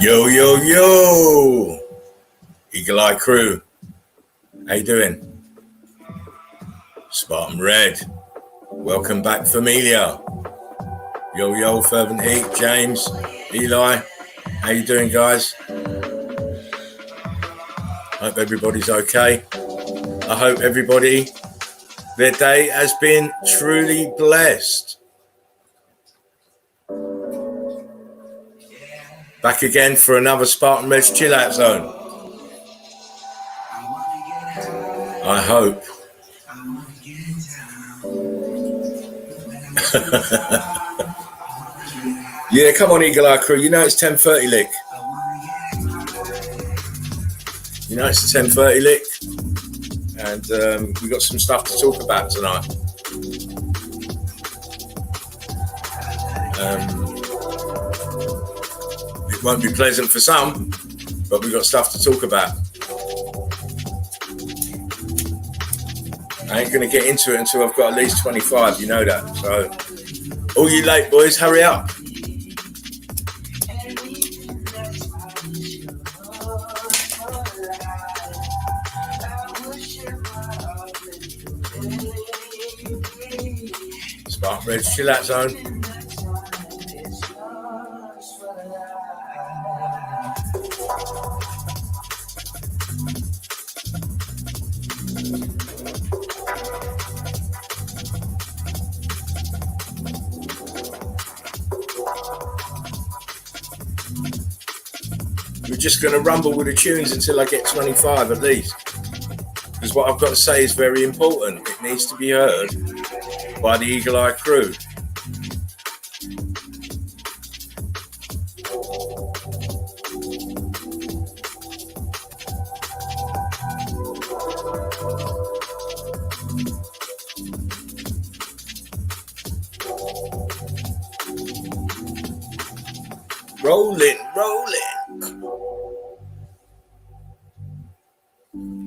Yo, yo, yo, Eagle Eye crew, how you doing? Spartan Red, welcome back familia. Yo, yo, Fervent Heat, James, Eli, how you doing guys? Hope everybody's okay. I hope everybody, their day has been truly blessed. Back again for another Spartan Red's Chill Out Zone. I hope. Yeah, come on, Eagle Eye crew. You know it's 10:30 lick. You know it's 10:30 lick. And we got some stuff to talk about tonight. It won't be pleasant for some, but we've got stuff to talk about. I ain't going to get into it until I've got at least 25, you know that. So, all you late boys, hurry up. Spartan Red's Chill Out Zone. We're just going to rumble with the tunes until I get 25 at least. Because what I've got to say is very important. It needs to be heard by the Eagle Eye crew. Rolling.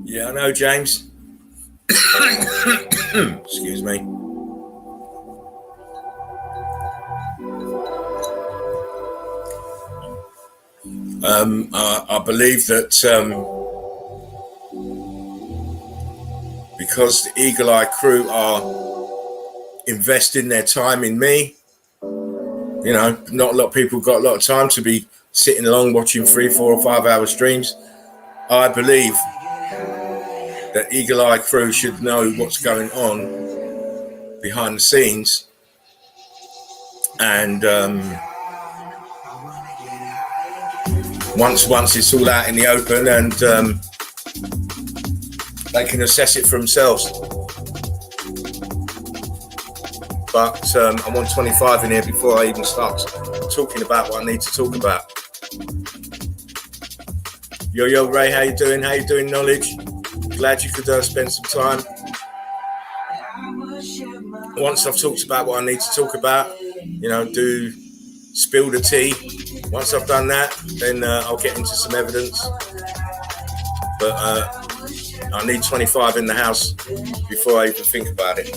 Yeah, I know, James. Excuse me. I believe that because the Eagle Eye crew are investing their time in me, you know, not a lot of people got a lot of time to be sitting along watching 3, 4 or 5 hour streams. I believe that Eagle Eye crew should know what's going on behind the scenes, and once it's all out in the open, and they can assess it for themselves. But I want 25 in here before I even start talking about what I need to talk about. Yo, Ray, how you doing? How you doing, Knowledge? Glad you could spend some time. Once I've talked about what I need to talk about, you know, spill the tea. Once I've done that, then I'll get into some evidence. But I need 25 in the house before I even think about it.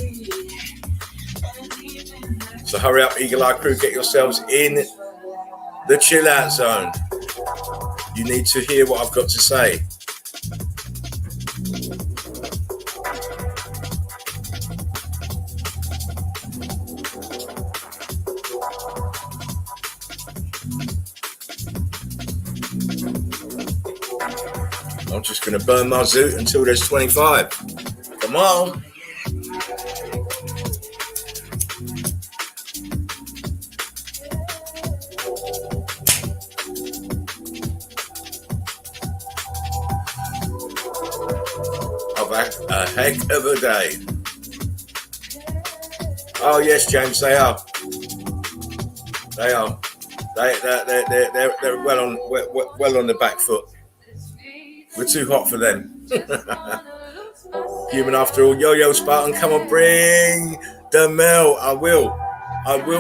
So hurry up, Eagle Eye crew, get yourselves in the chill out zone. You need to hear what I've got to say. I'm just going to burn my zoot until there's 25. Come on. A heck of a day. Oh yes, James, they are. They are. They're well on the back foot. We're too hot for them. Human after all. Yo, Spartan, come on, bring the melt. I will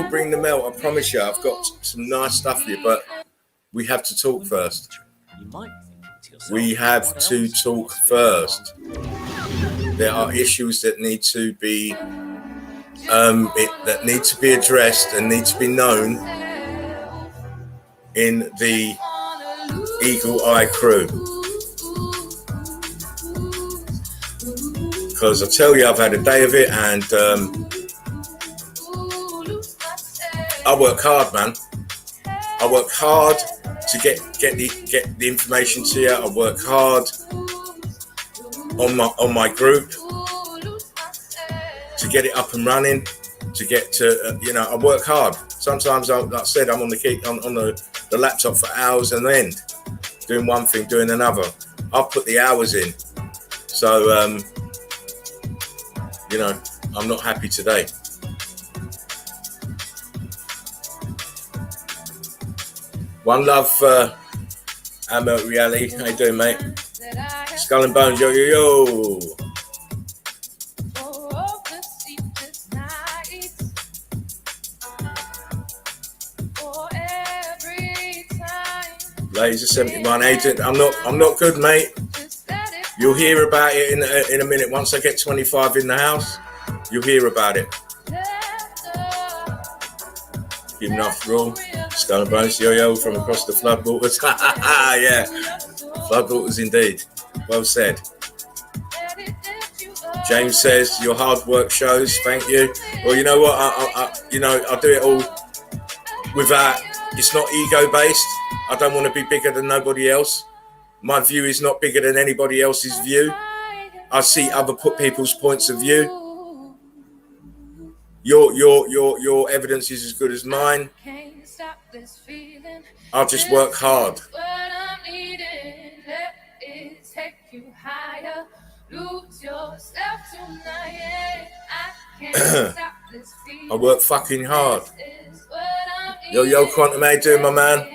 bring the melt. I promise you. I've got some nice stuff for you, but we have to talk first. We have to talk first. There are issues that need to be that need to be addressed and need to be known in the Eagle Eye crew. Because I tell you, I've had a day of it, and I work hard, man. I work hard to get the information to you. I work hard on my group to get it up and running. To get to I work hard. Sometimes, like I said, I'm on the laptop for hours and end, doing one thing, doing another. I'll put the hours in. So I'm not happy today. One love, Reality. How you doing, mate? Skull and Bones, yo, yo, yo. Laser 71 agent. I'm not good, mate. You'll hear about it in a minute. Once I get 25 in the house, you'll hear about it. Give enough room. Skull and Bones, yo from across the floodwaters. Yeah, floodwaters indeed. Well said. James says your hard work shows. Thank you. Well, you know what? I do it all without. It's not ego based. I don't want to be bigger than nobody else. My view is not bigger than anybody else's view. I see other people's points of view. Your evidence is as good as mine. I'll just work hard. I work fucking hard. Yo, Quantum, how you doing, my man?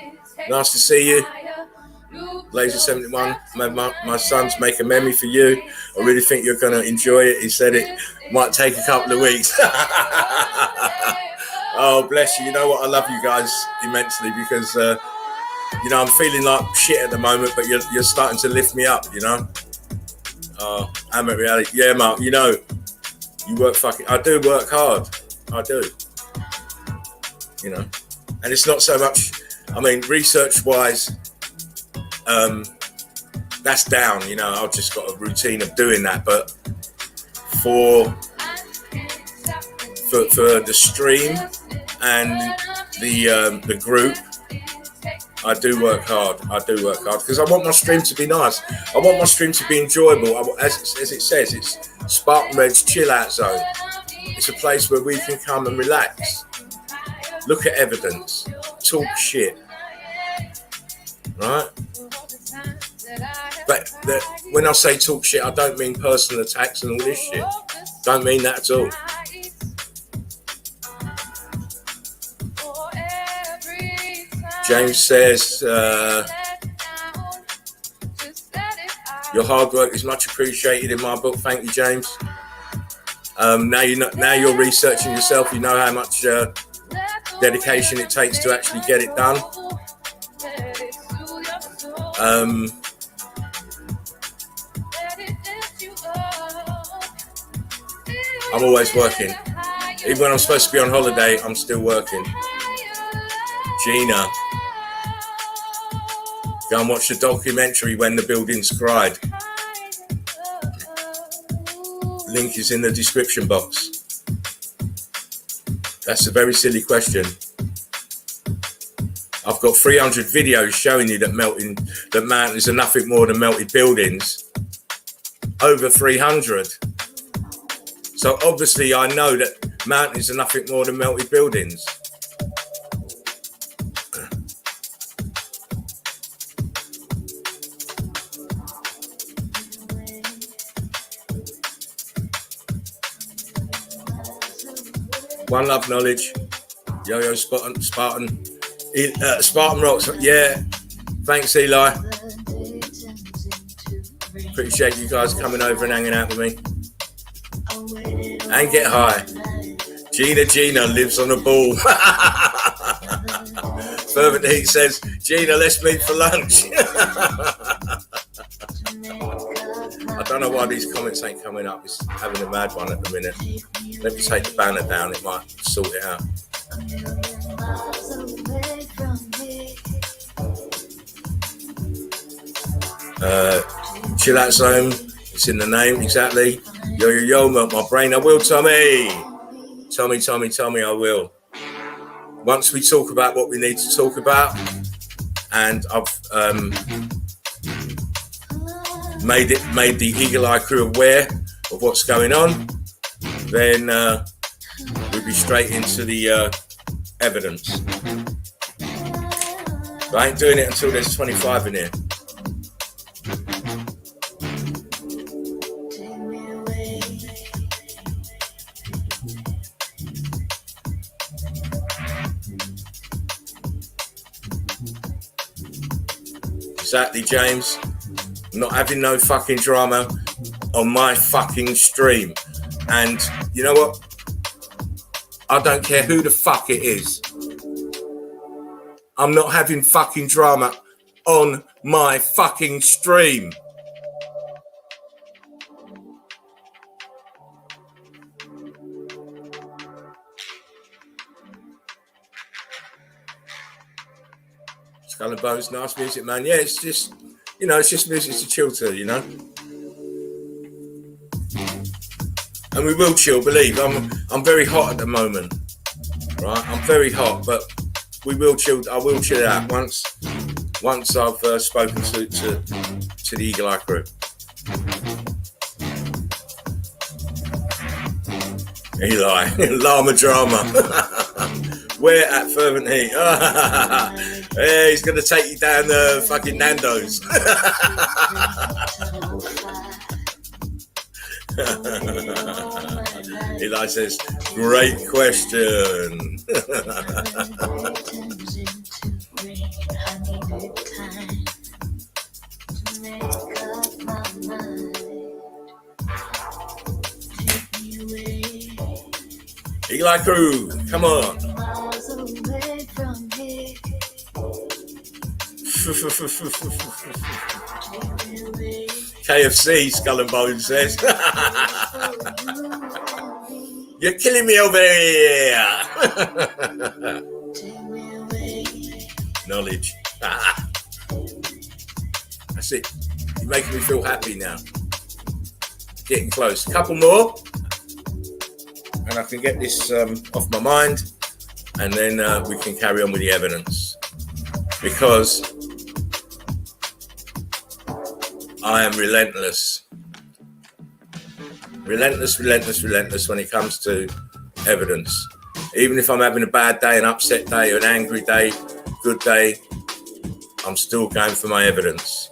Nice to see you. Laser 71, my son's making a memory for you. I really think you're going to enjoy it. He said it might take a couple of weeks. Oh, bless you. You know what? I love you guys immensely because, I'm feeling like shit at the moment, but you're starting to lift me up, I'm at Reality. Yeah, Mark, you work I do work hard. I do. And it's not so much, research-wise, that's down, I've just got a routine of doing that, but for the stream and the group, I do work hard because I want my stream to be nice. I want my stream to be enjoyable. As it says, it's Spartan Red's chill out zone. It's a place where we can come and relax, look at evidence, talk shit, right? But when I say talk shit, I don't mean personal attacks and all this shit. Don't mean that at all. James says, your hard work is much appreciated in my book. Thank you, James. Now you're researching yourself. You know how much dedication it takes to actually get it done. I'm always working. Even when I'm supposed to be on holiday, I'm still working. Gina, go and watch the documentary When the Buildings Cried. Link is in the description box. That's a very silly question. I've got 300 videos showing you that mountains are nothing more than melted buildings. Over 300. So obviously I know that mountains are nothing more than melted buildings. One love, knowledge. Yo, Spartan. Spartan rocks. Yeah. Thanks, Eli. Appreciate you guys coming over and hanging out with me. And get high. Gina lives on a ball. Fervent Heat says, Gina, let's meet for lunch. I don't know why these comments ain't coming up. It's having a mad one at the minute. Let me take the banner down. It might sort it out. Chill out zone. It's in the name, exactly. Yo, my brain. I will, Tommy. Tommy, I will. Once we talk about what we need to talk about, and I've made the Eagle Eye crew aware of what's going on, then we'll be straight into the evidence. But I ain't doing it until there's 25 in here. Exactly, James. I'm not having no fucking drama on my fucking stream. And you know what? I don't care who the fuck it is. I'm not having fucking drama on my fucking stream. Skull and Bones, nice music, man. Yeah, it's just, it's just music to chill to, And we will chill, believe. I'm very hot at the moment, right? I'm very hot, but we will chill. I will chill out once I've spoken to the Eagle Eye crew. Eli, llama drama. We're at Fervent Heat. Yeah, he's going to take you down the fucking Nando's. Eli says, great question. Eli crew, come on. KFC, Skull and Bones says. You're killing me over here. Knowledge. That's it. You're making me feel happy now. Getting close. A couple more. And I can get this off my mind. And then we can carry on with the evidence. Because I am relentless. Relentless when it comes to evidence. Even if I'm having a bad day, an upset day, an angry day, good day, I'm still going for my evidence.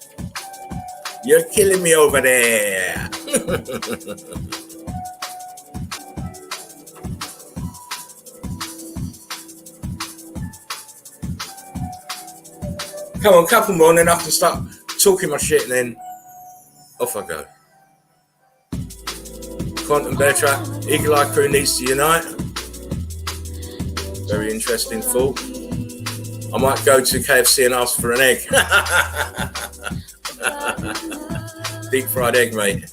You're killing me over there. Come on, couple more, and then I can start talking my shit, and then off I go. Quantum Bear Trap, Eagle Eye crew needs to unite. Very interesting thought. I might go to KFC and ask for an egg. Deep fried egg, mate.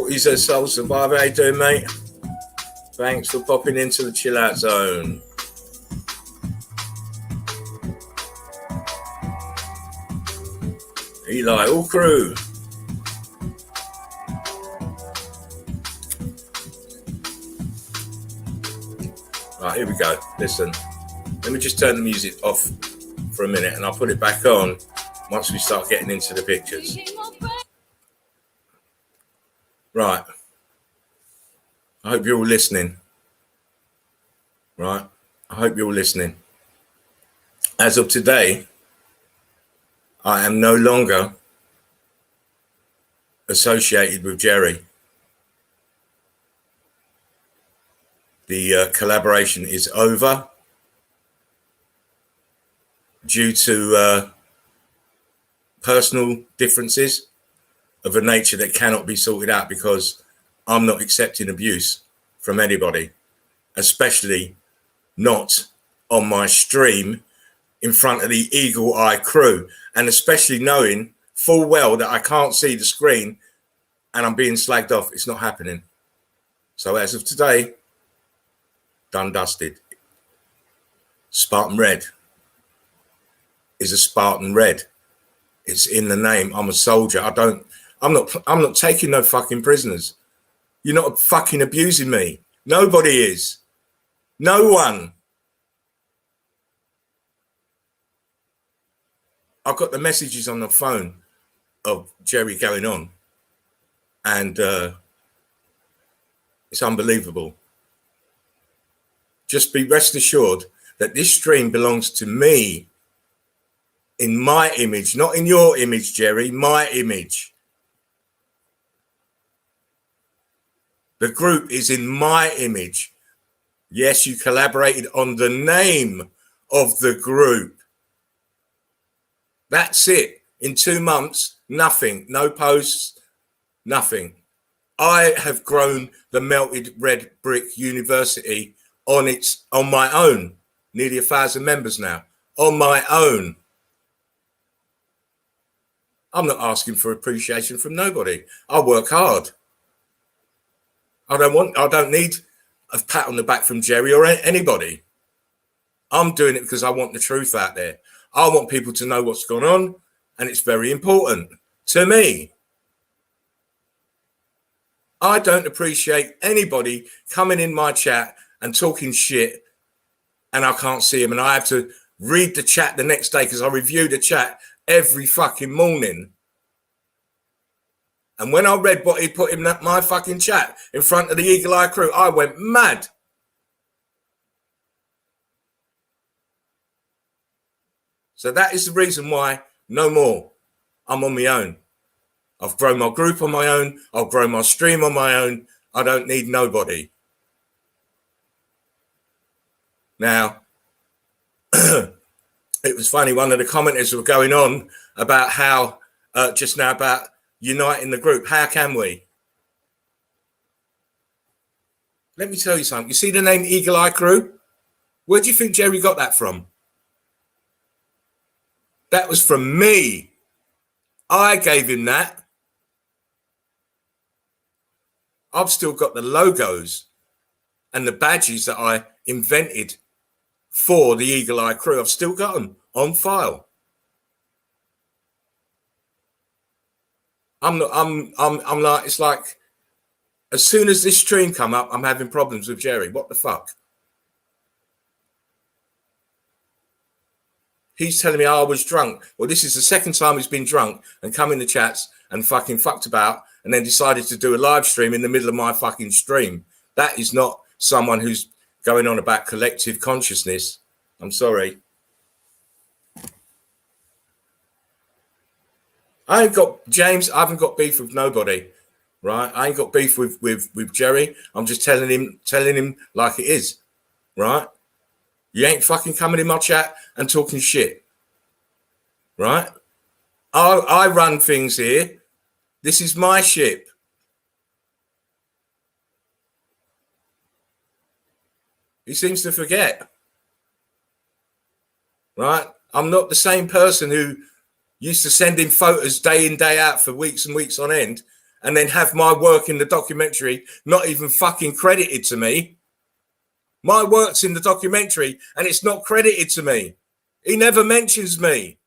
He's a soul survivor. How you doing, mate? Thanks for popping into the chill out zone. Eli, all crew. Right, here we go. Listen, let me just turn the music off for a minute and I'll put it back on once we start getting into the pictures. Right. I hope you're all listening. Right. I hope you're all listening. As of today, I am no longer associated with Jerry. the collaboration is over due to personal differences of a nature that cannot be sorted out, because I'm not accepting abuse from anybody, especially not on my stream in front of the Eagle Eye crew, and especially knowing full well that I can't see the screen and I'm being slagged off. It's not happening. So as of today, done dusted. Spartan Red is a Spartan Red. It's in the name. I'm a soldier. I'm not taking no fucking prisoners. You're not fucking abusing me. Nobody is. No one. I've got the messages on the phone of Jerry going on, and it's unbelievable. Just be rest assured that this stream belongs to me, in my image, not in your image, Jerry, my image. The group is in my image. Yes, you collaborated on the name of the group. That's it. In 2 months, nothing. No posts, nothing. I have grown the Melted Red Brick University on my own. Nearly 1,000 members now. On my own. I'm not asking for appreciation from nobody. I work hard. I don't need a pat on the back from Jerry or anybody. I'm doing it because I want the truth out there. I want people to know what's going on, and it's very important to me. I don't appreciate anybody coming in my chat and talking shit, and I can't see him, and I have to read the chat the next day because I review the chat every fucking morning. And when I read what he put in my fucking chat in front of the Eagle Eye crew, I went mad. So that is the reason why no more. I'm on my own. I've grown my group on my own. I'll grow my stream on my own. I don't need nobody. Now, it was funny. One of the commenters were going on about how just now about uniting the group. How can we? Let me tell you something. You see the name Eagle Eye Crew? Where do you think Jerry got that from? That was from me. I gave him that. I've still got the logos and the badges that I invented for the Eagle Eye Crew. I've still got them on file. I'm like, it's like, as soon as this stream come up, I'm having problems with Jerry. What the fuck? He's telling me I was drunk. Well, this is the second time he's been drunk and come in the chats and fucking fucked about and then decided to do a live stream in the middle of my fucking stream. That is not someone who's going on about collective consciousness. I'm sorry. I haven't got beef with nobody, right? I ain't got beef with Jerry. I'm just telling him like it is, right? You ain't fucking coming in my chat and talking shit, right? I run things here. This is my ship. He seems to forget, right? I'm not the same person who used to send in photos day in, day out for weeks and weeks on end and then have my work in the documentary not even fucking credited to me. My work's in the documentary and it's not credited to me. He never mentions me.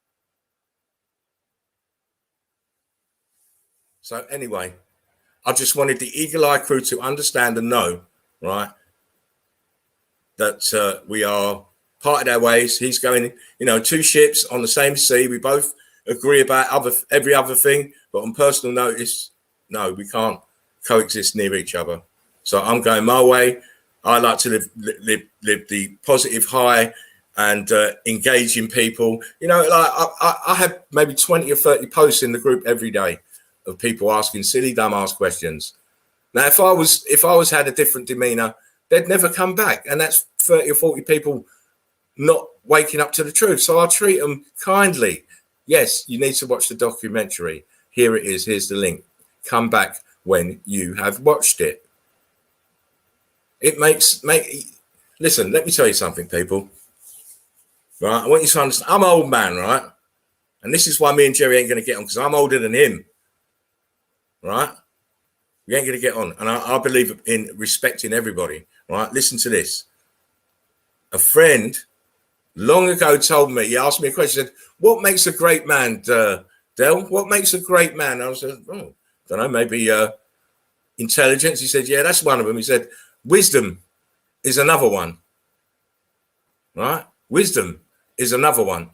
So anyway, I just wanted the Eagle Eye Crew to understand and know, right, that we are parted our ways. He's going, 2 ships on the same sea. We both agree about every other thing, but on personal notice, no, we can't coexist near each other. So I'm going my way. I like to live the positive high and engaging people. I have maybe 20 or 30 posts in the group every day of people asking silly, dumb ass questions. Now, if I was had a different demeanor, they'd never come back. And that's 30 or 40 people not waking up to the truth. So I treat them kindly. Yes, you need to watch the documentary. Here it is. Here's the link. Come back when you have watched it. It listen, let me tell you something, people. Right? I want you to understand. I'm an old man, right? And this is why me and Jerry ain't going to get on, because I'm older than him. Right? We ain't going to get on. And I believe in respecting everybody. Right? Listen to this. A friend long ago told me, he asked me a question, said, what makes a great man, Del? What makes a great man? I said, oh, don't know, maybe intelligence. He said, yeah, that's one of them. He said, wisdom is another one. Right? Wisdom is another one.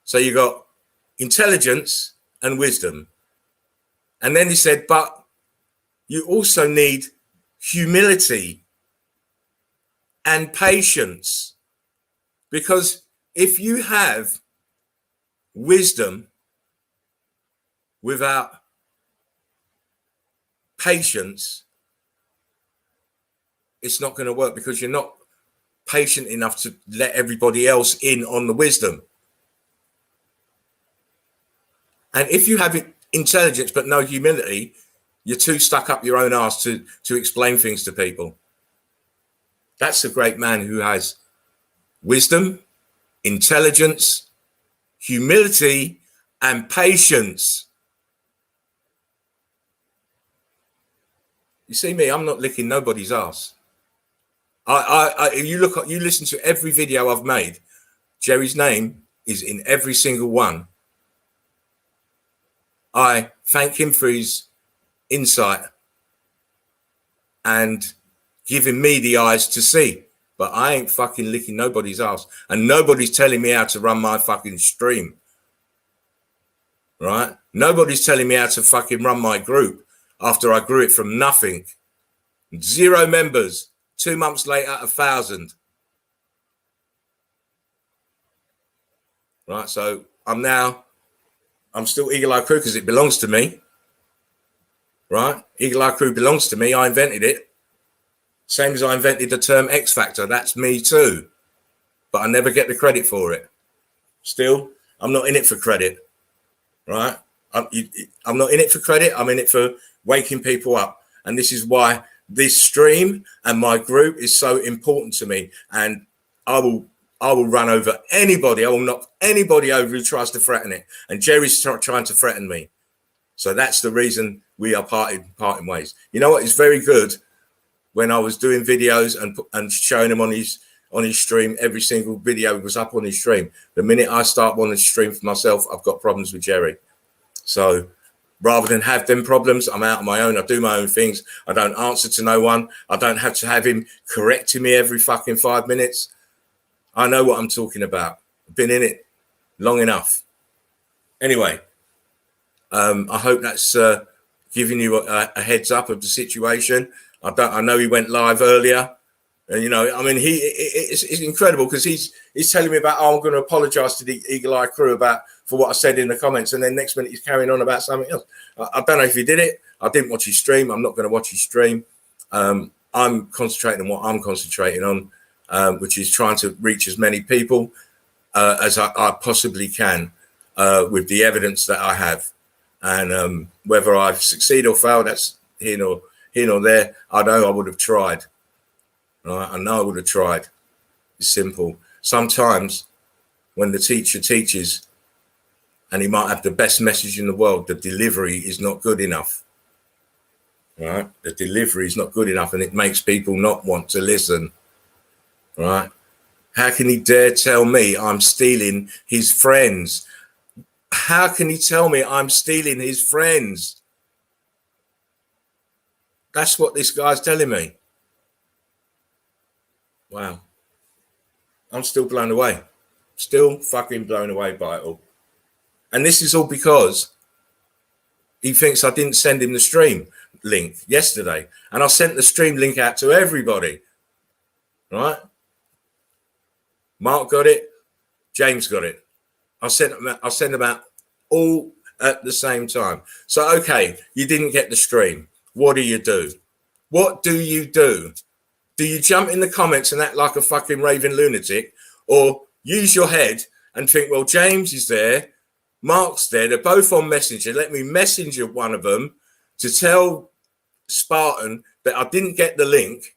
So you got intelligence and wisdom. And then he said, but you also need humility and patience. Because if you have wisdom without patience, it's not going to work, because you're not patient enough to let everybody else in on the wisdom. And if you have intelligence but no humility, you're too stuck up your own arse to explain things to people. That's a great man who has wisdom, intelligence, humility, and patience. You see me, I'm not licking nobody's ass. You listen to every video I've made, Jerry's name is in every single one. I thank him for his insight and giving me the eyes to see. But I ain't fucking licking nobody's ass. And nobody's telling me how to run my fucking stream. Right? Nobody's telling me how to fucking run my group after I grew it from nothing. 0 members. 2 months later, 1,000. Right? So I'm still Eagle Eye Crew because it belongs to me. Right? Eagle Eye Crew belongs to me. I invented it. Same as I invented the term X Factor. That's me too. But I never get the credit for it. Still, I'm not in it for credit. Right? I'm not in it for credit. I'm in it for waking people up. And this is why this stream and my group is so important to me. And I will run over anybody. I will knock anybody over who tries to threaten it. And Jerry's trying to threaten me. So that's the reason we are parting ways. You know what? It's very good when I was doing videos and showing him on his stream. Every single video was up on his stream. The minute I start wanting to stream for myself, I've got problems with Jerry. So rather than have them problems, I'm out on my own. I do my own things. I don't answer to no one. I don't have to have him correcting me every fucking 5 minutes. I know what I'm talking about. I've been in it long enough. Anyway, I hope that's giving you a heads up of the situation. I know he went live earlier, and I mean, it's incredible because he's telling me about, oh, I'm going to apologise to the Eagle Eye Crew for what I said in the comments, and then next minute he's carrying on about something else. I don't know if he did it. I didn't watch his stream. I'm not going to watch his stream. I'm concentrating on what I'm concentrating on, which is trying to reach as many people as I possibly can with the evidence that I have. And whether I succeed or fail, that's here nor there. I know I would have tried. Right? I know I would have tried. It's simple. Sometimes when the teacher teaches and he might have the best message in the world, the delivery is not good enough. Right? The delivery is not good enough, and it makes people not want to listen. Right? How can he dare tell me I'm stealing his friends? How can he tell me I'm stealing his friends? That's what this guy's telling me. Wow. I'm still blown away. Still fucking blown away by it all. And this is all because he thinks I didn't send him the stream link yesterday. And I sent the stream link out to everybody. Right? Mark got it. James got it. I sent them out all at the same time. So, okay, you didn't get the stream. What do you do? What do you do? Do you jump in the comments and act like a fucking raving lunatic, or use your head and think, well, James is there, Mark's there, they're both on Messenger. Let me messenger one of them to tell Spartan that I didn't get the link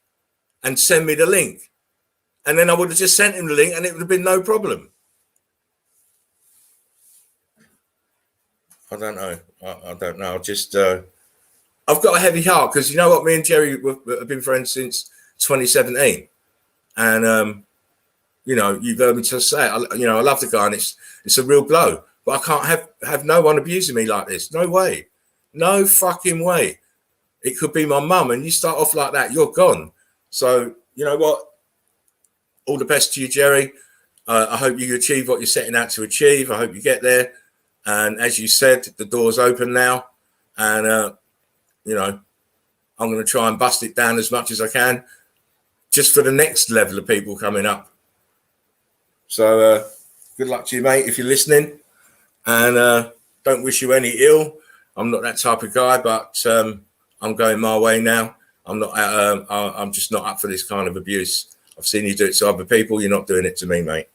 and send me the link. And then I would have just sent him the link and it would have been no problem. I don't know. I don't know. I've got a heavy heart because you know what? Me and Jerry have been friends since 2017. And, you know, you've heard me just say it. I love the guy and it's a real blow. But I can't have no one abusing me like this. No way. No fucking way. It could be my mum, and you start off like that, you're gone. So, you know what? All the best to you, Jerry. I hope you achieve what you're setting out to achieve. I hope you get there. And as you said, the door's open now. And, you know, I'm going to try and bust it down as much as I can just for the next level of people coming up. So good luck to you, mate, if you're listening. And don't wish you any ill. I'm not that type of guy, but I'm going my way now. I'm just not up for this kind of abuse. I've seen you do it to other people. You're not doing it to me, mate.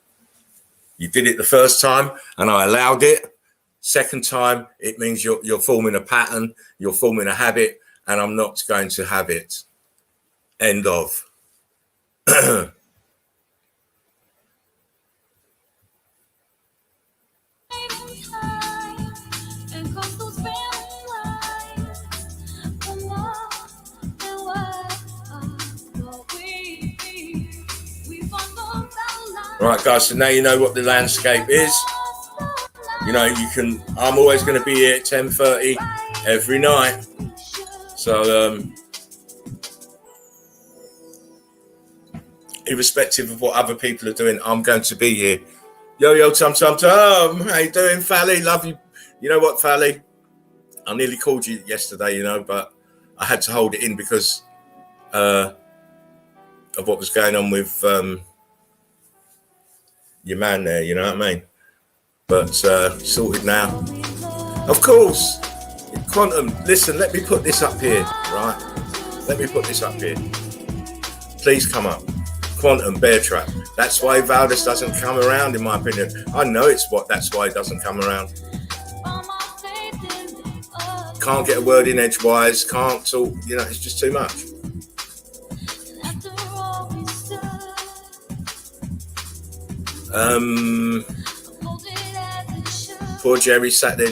You did it the first time, and I allowed it. Second time, it means you're forming a pattern, you're forming a habit, and I'm not going to have it. End of. Right, guys, so now you know what the landscape is. You know, I'm always going to be here at 10:30 every night. So, irrespective of what other people are doing, I'm going to be here. Yo, Tom. How you doing, Fally? Love you. You know what, Fally? I nearly called you yesterday, you know, but I had to hold it in because of what was going on with your man there, you know what I mean? But sorted now. Of course, Quantum, listen, let me put this up here, right? Let me put this up here. Please come up. Quantum, Bear Trap. That's why Valdez doesn't come around, in my opinion. I know that's why he doesn't come around. Can't get a word in edgewise, can't talk, you know, it's just too much. Poor Jerry sat there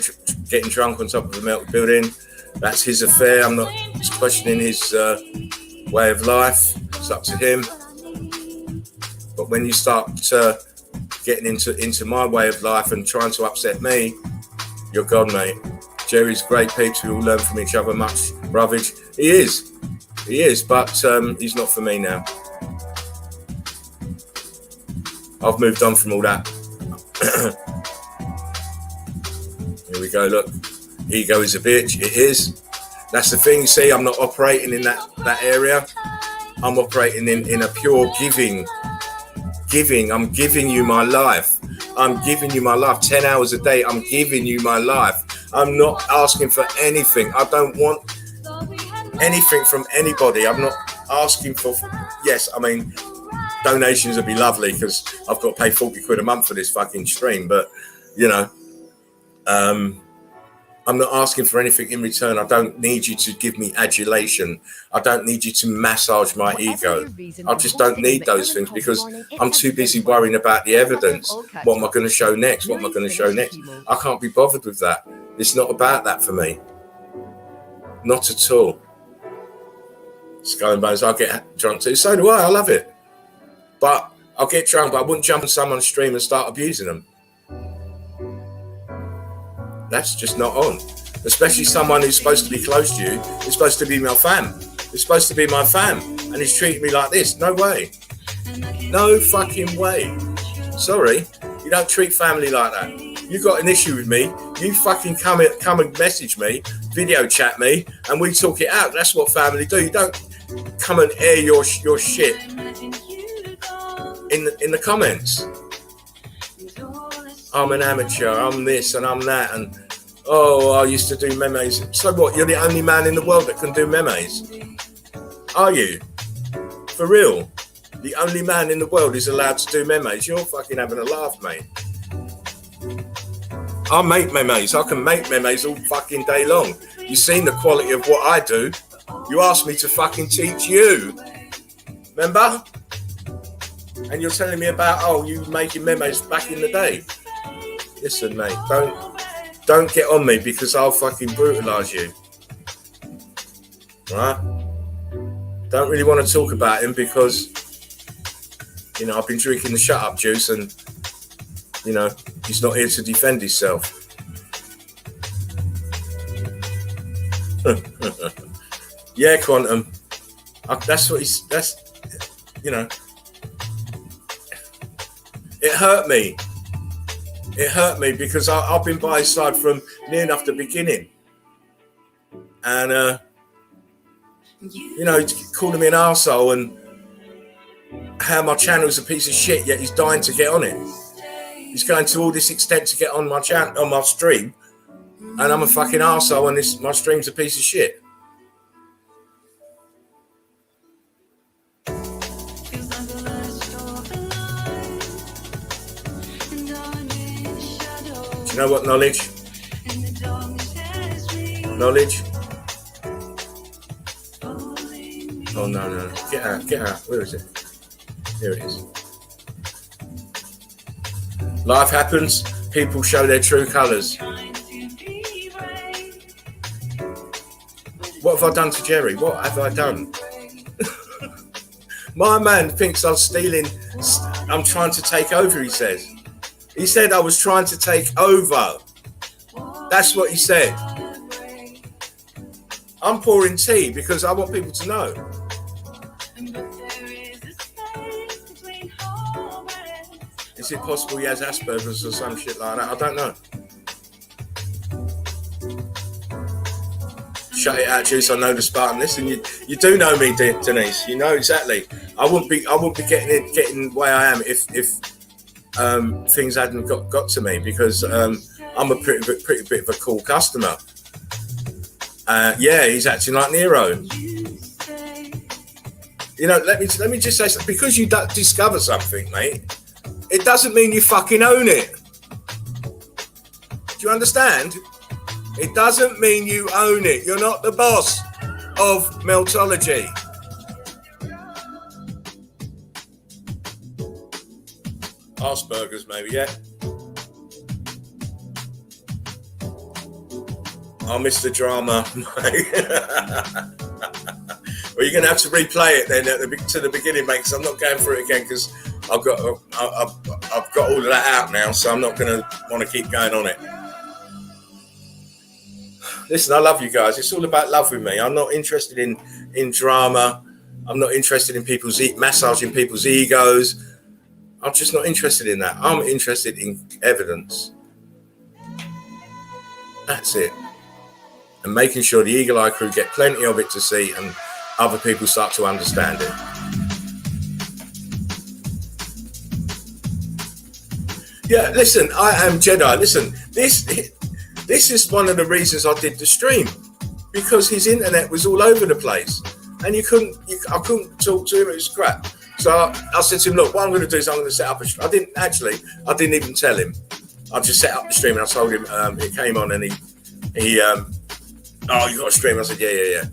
getting drunk on top of the melted building. That's his affair. I'm not questioning his way of life. It's up to him. But when you start getting into my way of life and trying to upset me, you're gone, mate. Jerry's great peeps. We all learn from each other much. Ravage. He is, but he's not for me now. I've moved on from all that. Here we go, look. Ego is a bitch. It is. That's the thing. See, I'm not operating in that area. I'm operating in a pure giving. I'm giving you my life. 10 hours a day. I'm giving you my life. I'm not asking for anything. I don't want anything from anybody. I'm not asking for, yes, I mean, donations would be lovely because I've got to pay 40 quid a month for this fucking stream. But, you know, I'm not asking for anything in return. I don't need you to give me adulation. I don't need you to massage my ego. I just don't need those things because I'm too busy worrying about the evidence. What am I going to show next? What am I going to show next? I can't be bothered with that. It's not about that for me. Not at all. Skull and Bones, I'll get drunk too. So do I. I love it. But I'll get drunk, but I wouldn't jump on someone's stream and start abusing them. That's just not on. Especially someone who's supposed to be close to you. It's supposed to be my fam. It's supposed to be my fam. And he's treating me like this. No way. No fucking way. Sorry. You don't treat family like that. You got an issue with me. You fucking come and message me, video chat me, and we talk it out. That's what family do. You don't come and air your shit in the comments. I'm an amateur, I'm this and I'm that, and I used to do memes. So what, you're the only man in the world that can do memes? Are you? For real. The only man in the world who's allowed to do memes. You're fucking having a laugh, mate. I make memes. I can make memes all fucking day long. You've seen the quality of what I do. You asked me to fucking teach you. Remember? And you're telling me about, oh, you making memes back in the day. Listen, mate, don't get on me because I'll fucking brutalise you. Right? Don't really want to talk about him because, you know, I've been drinking the shut up juice and, you know, he's not here to defend himself. Yeah, Quantum. That's, you know, it hurt me. It hurt me because I've been by his side from near enough the beginning. And, you know, he's calling me an arsehole and how my channel's a piece of shit, yet he's dying to get on it. He's going to all this extent to get on my channel, on my stream, and I'm a fucking arsehole and my stream's a piece of shit. Do you know what knowledge? Knowledge? Oh, no. Get out. Where is it? Here it is. Life happens. People show their true colours. What have I done to Jerry? What have I done? My man thinks I'm stealing. I'm trying to take over, he says. He said I was trying to take over. That's what he said. I'm pouring tea because I want people to know. Is it possible he has Asperger's or some shit like that? I don't know. Shut it out, Juice. I know the Spartan. Listen, you do know me, Denise. You know exactly. I wouldn't be getting where I am if things hadn't got to me because I'm a pretty bit of a cool customer. Yeah, he's acting like Nero. You know, let me just say something. Because you discover something, mate, it doesn't mean you fucking own it. Do you understand? It doesn't mean you own it. You're not the boss of Meltology. Asperger's, maybe, yeah. I miss the drama. Well, you're going to have to replay it then to the beginning, mate, because I'm not going through it again because I've got all of that out now, so I'm not going to want to keep going on it. Listen, I love you guys. It's all about love with me. I'm not interested in drama. I'm not interested in massaging people's egos. I'm just not interested in that. I'm interested in evidence. That's it. And making sure the Eagle Eye crew get plenty of it to see and other people start to understand it. Yeah, listen, I am Jedi. Listen, this is one of the reasons I did the stream, because his internet was all over the place and I couldn't talk to him. It was crap. So I said to him, look, what I'm going to do is I'm going to set up a stream. I didn't even tell him. I just set up the stream and I told him it came on and he oh, you got a stream? I said, yeah.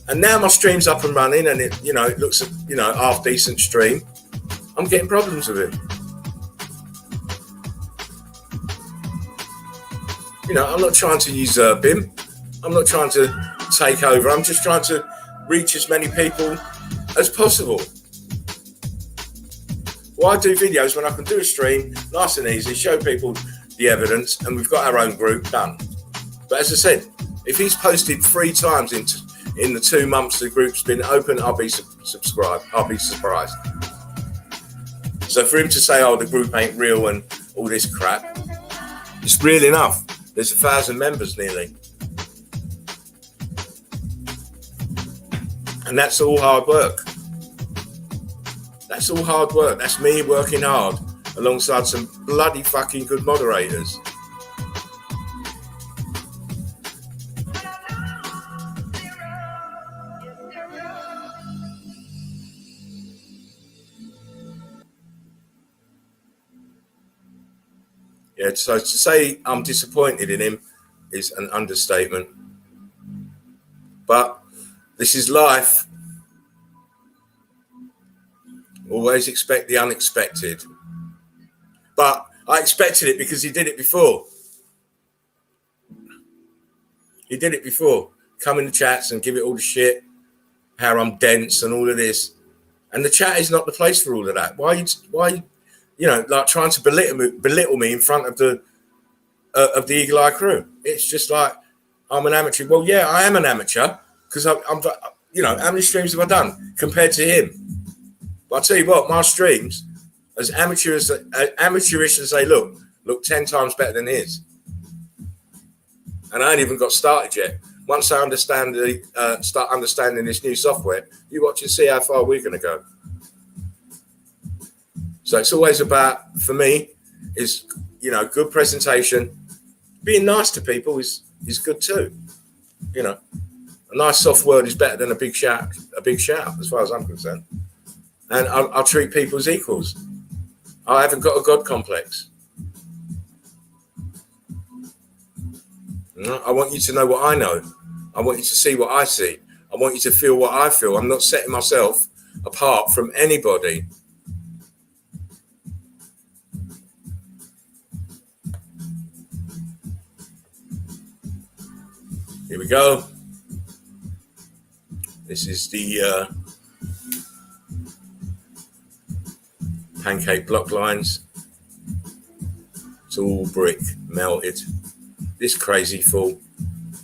And now my stream's up and running and it looks, half decent stream. I'm getting problems with it. I'm not trying to usurp him. I'm not trying to take over. I'm just trying to reach as many people as possible. Well, I do videos when I can do a stream, nice and easy, show people the evidence, and we've got our own group done. But as I said, if he's posted 3 times in the 2 months the group's been open, I'll be subscribed. I'll be surprised. So for him to say, oh, the group ain't real and all this crap, it's real enough. There's 1,000 members nearly. And that's all hard work. That's all hard work. That's me working hard alongside some bloody fucking good moderators. Yeah, so to say I'm disappointed in him is an understatement. But this is life. Always expect the unexpected. But I expected it because he did it before. He did it before. Come in the chats and give it all the shit, how I'm dense and all of this. And the chat is not the place for all of that. Why, like trying to belittle me in front of the Eagle Eye crew? It's just like, I'm an amateur. Well, yeah, I am an amateur because I'm, how many streams have I done compared to him? But I'll tell you what, my streams, as amateurish as they look 10 times better than his. And I ain't even got started yet. Once I start understanding this new software, you watch and see how far we're going to go. So it's always about, for me, is good presentation. Being nice to people is good too. A nice soft word is better than a big shout. As far as I'm concerned. And I'll treat people as equals. I haven't got a God complex. I want you to know what I know. I want you to see what I see. I want you to feel what I feel. I'm not setting myself apart from anybody. Here we go. This is the pancake block lines. It's all brick, melted. This crazy fool.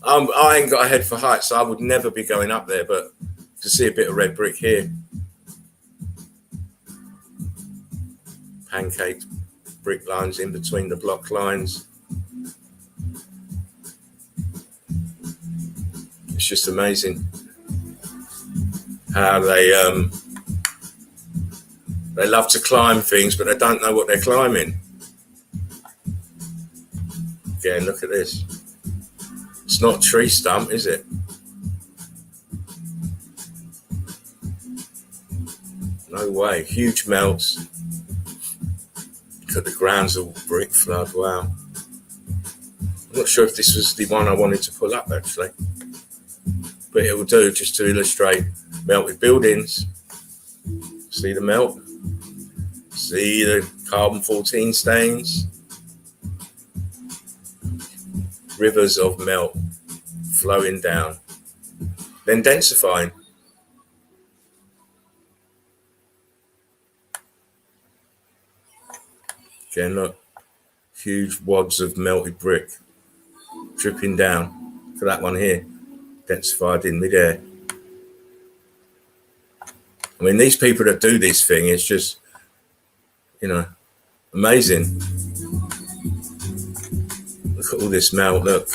I ain't got a head for heights, so I would never be going up there, but to see a bit of red brick here. Pancake brick lines in between the block lines. It's just amazing how they love to climb things, but they don't know what they're climbing. Again, look at this. It's not a tree stump, is it? No way. Huge melts. Look at the ground's all brick flood. Wow. I'm not sure if this was the one I wanted to pull up, actually. But it will do just to illustrate melted buildings. See the melt? See the carbon-14 stains? Rivers of melt flowing down, then densifying. Again, look, huge wads of melted brick dripping down. Look at that one here, densified in midair. I mean, these people that do this thing, it's just, amazing. Look at all this melt, look.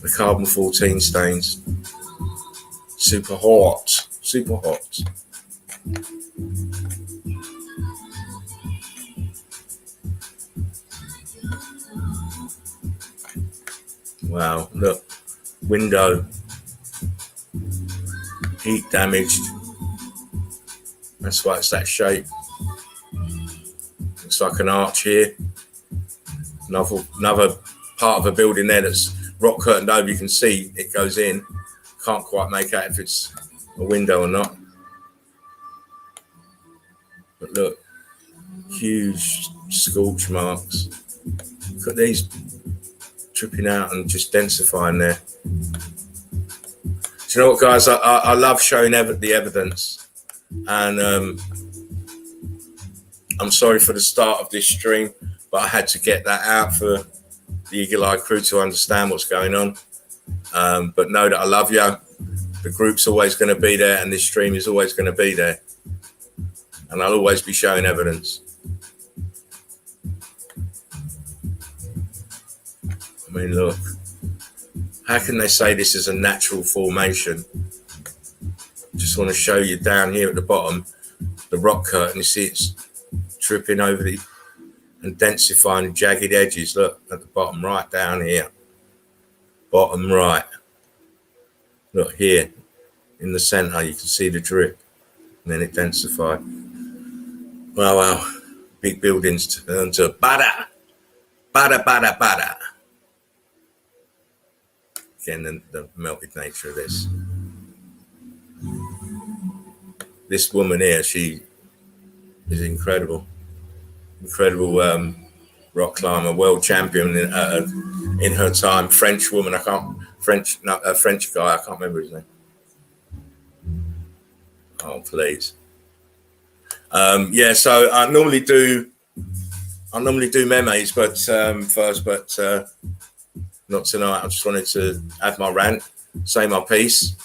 The carbon-14 stains. Super hot. Super hot. Wow, look. Window. Heat damaged. That's why it's that shape. Looks like an arch here. Another part of a building there that's rock curtained over. You can see it goes in. Can't quite make out if it's a window or not. But look, huge scorch marks. Look at these dripping out and just densifying there. Do you know what, guys? I love showing the evidence. And I'm sorry for the start of this stream, but I had to get that out for the Eagle Eye crew to understand what's going on. But know that I love you. The group's always going to be there, and this stream is always going to be there. And I'll always be showing evidence. I mean, look. How can they say this is a natural formation? Just want to show you down here at the bottom, the rock curtain. You see it's tripping over and densifying jagged edges. Look at the bottom right down here. Bottom right. Look here in the center, you can see the drip. And then it densified. Wow. Big buildings turn to bada. Bada, bada, bada. Again, the melted nature of this. This woman here, she is incredible. Incredible rock climber, world champion in her time. French woman, a French guy, I can't remember his name. Oh, please. Yeah, so I normally do memes, but first, but not tonight. I just wanted to have my rant, say my piece,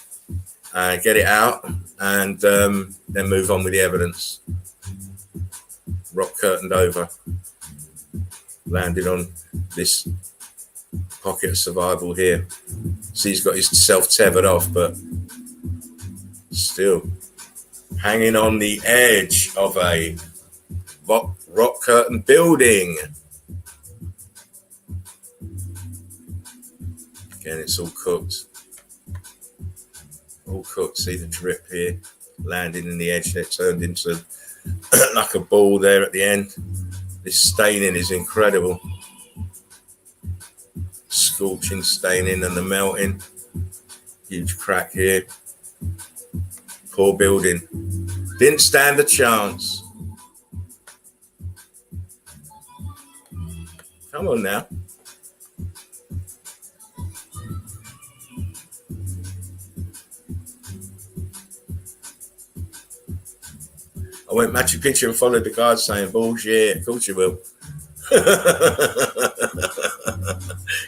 get it out, and then move on with the evidence. Rock curtained over, landed on this pocket of survival here. See, he's got his self tethered off, but still hanging on the edge of a rock curtain building. Again, it's all cooked. All cooked. See the drip here, landing in the edge there, turned into like a ball there at the end. This staining is incredible. Scorching staining and the melting. Huge crack here. Poor building. Didn't stand a chance. Come on now. I went Machu Picchu and followed the guide saying, bullshit, of course you will.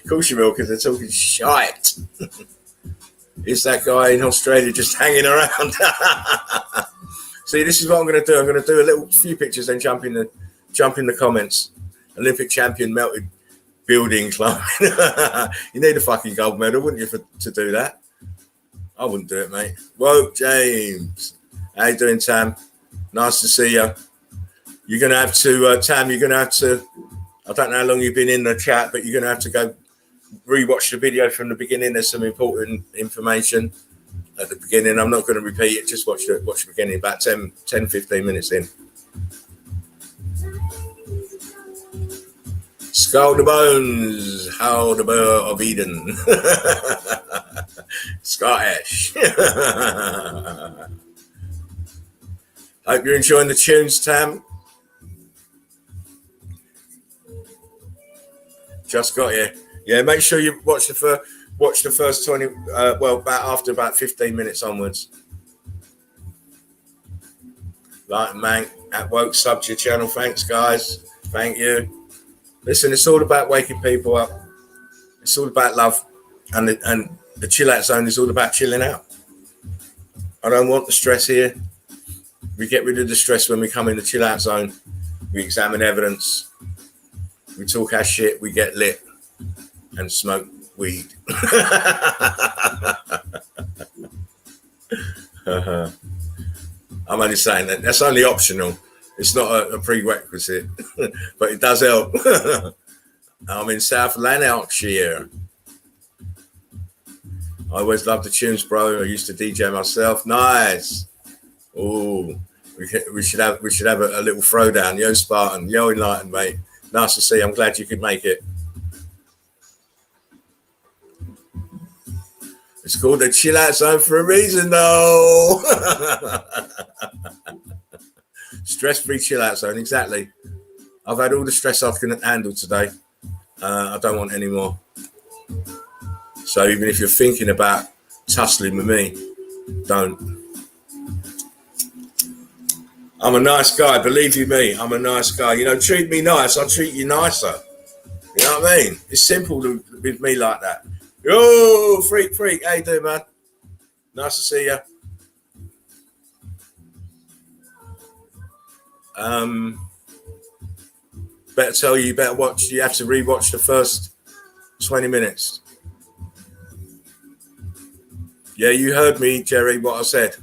Of course you will, because they're talking shite. Is that guy in Australia just hanging around? See, this is what I'm going to do. I'm going to do a few pictures, then jump in the comments. Olympic champion melted building climbing. You need a fucking gold medal, wouldn't you, to do that? I wouldn't do it, mate. Whoa, James. How you doing, Tam? Nice to see you. You're going to have to, Tam, you're going to have to, I don't know how long you've been in the chat, but you're going to have to go rewatch the video from the beginning. There's some important information at the beginning. I'm not going to repeat it. Just watch the beginning, about 10, 15 minutes in. Skull the bones, how the burr of Eden. Scottish. Hope you're enjoying the tunes, Tam. Just got here. Yeah, make sure you watch the first 20. After about 15 minutes onwards. Like, man, at Woke sub to your channel. Thanks, guys. Thank you. Listen, it's all about waking people up. It's all about love, and the chill out zone is all about chilling out. I don't want the stress here. We get rid of the stress when we come in the chill out zone. We examine evidence. We talk our shit. We get lit and smoke weed. I'm only saying that. That's only optional. It's not a prerequisite, but it does help. I'm in South Lanarkshire. I always loved the tunes, bro. I used to DJ myself. Nice. Oh, we should have a little throwdown. Yo, Spartan. Yo, Enlightened, mate. Nice to see you. I'm glad you could make it. It's called the chill out zone for a reason, though. Stress-free chill out zone, exactly. I've had all the stress I can handle today. I don't want any more. So even if you're thinking about tussling with me, don't. I'm a nice guy, believe you me. I'm a nice guy. You know, treat me nice, I'll treat you nicer. You know what I mean? It's simple with me like that. Yo, freak. How you doing, man? Nice to see you. Better tell you better watch. You have to rewatch the first 20 minutes. Yeah, you heard me, Jerry, what I said.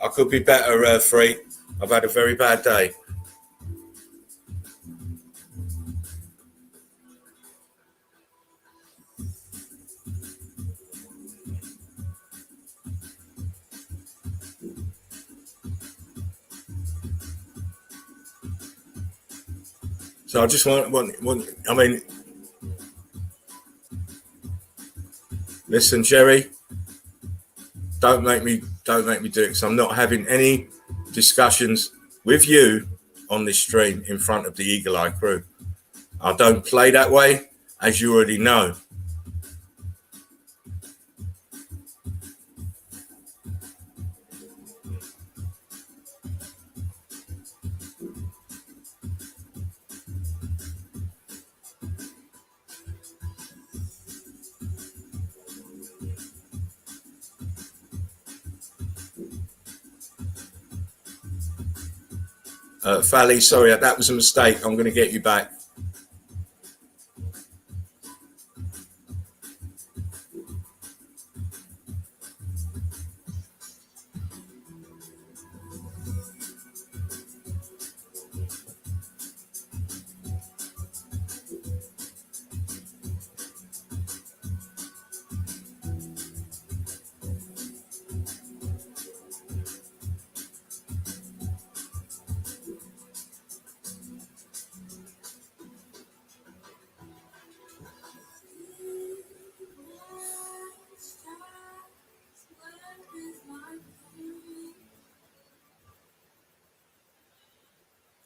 I could be better, Freak. I've had a very bad day. So I just want I mean, listen, Jerry, don't make me do it, because I'm not having any discussions with you on this stream in front of the Eagle Eye crew. I don't play that way, as you already know. Fally, sorry, that was a mistake. I'm going to get you back.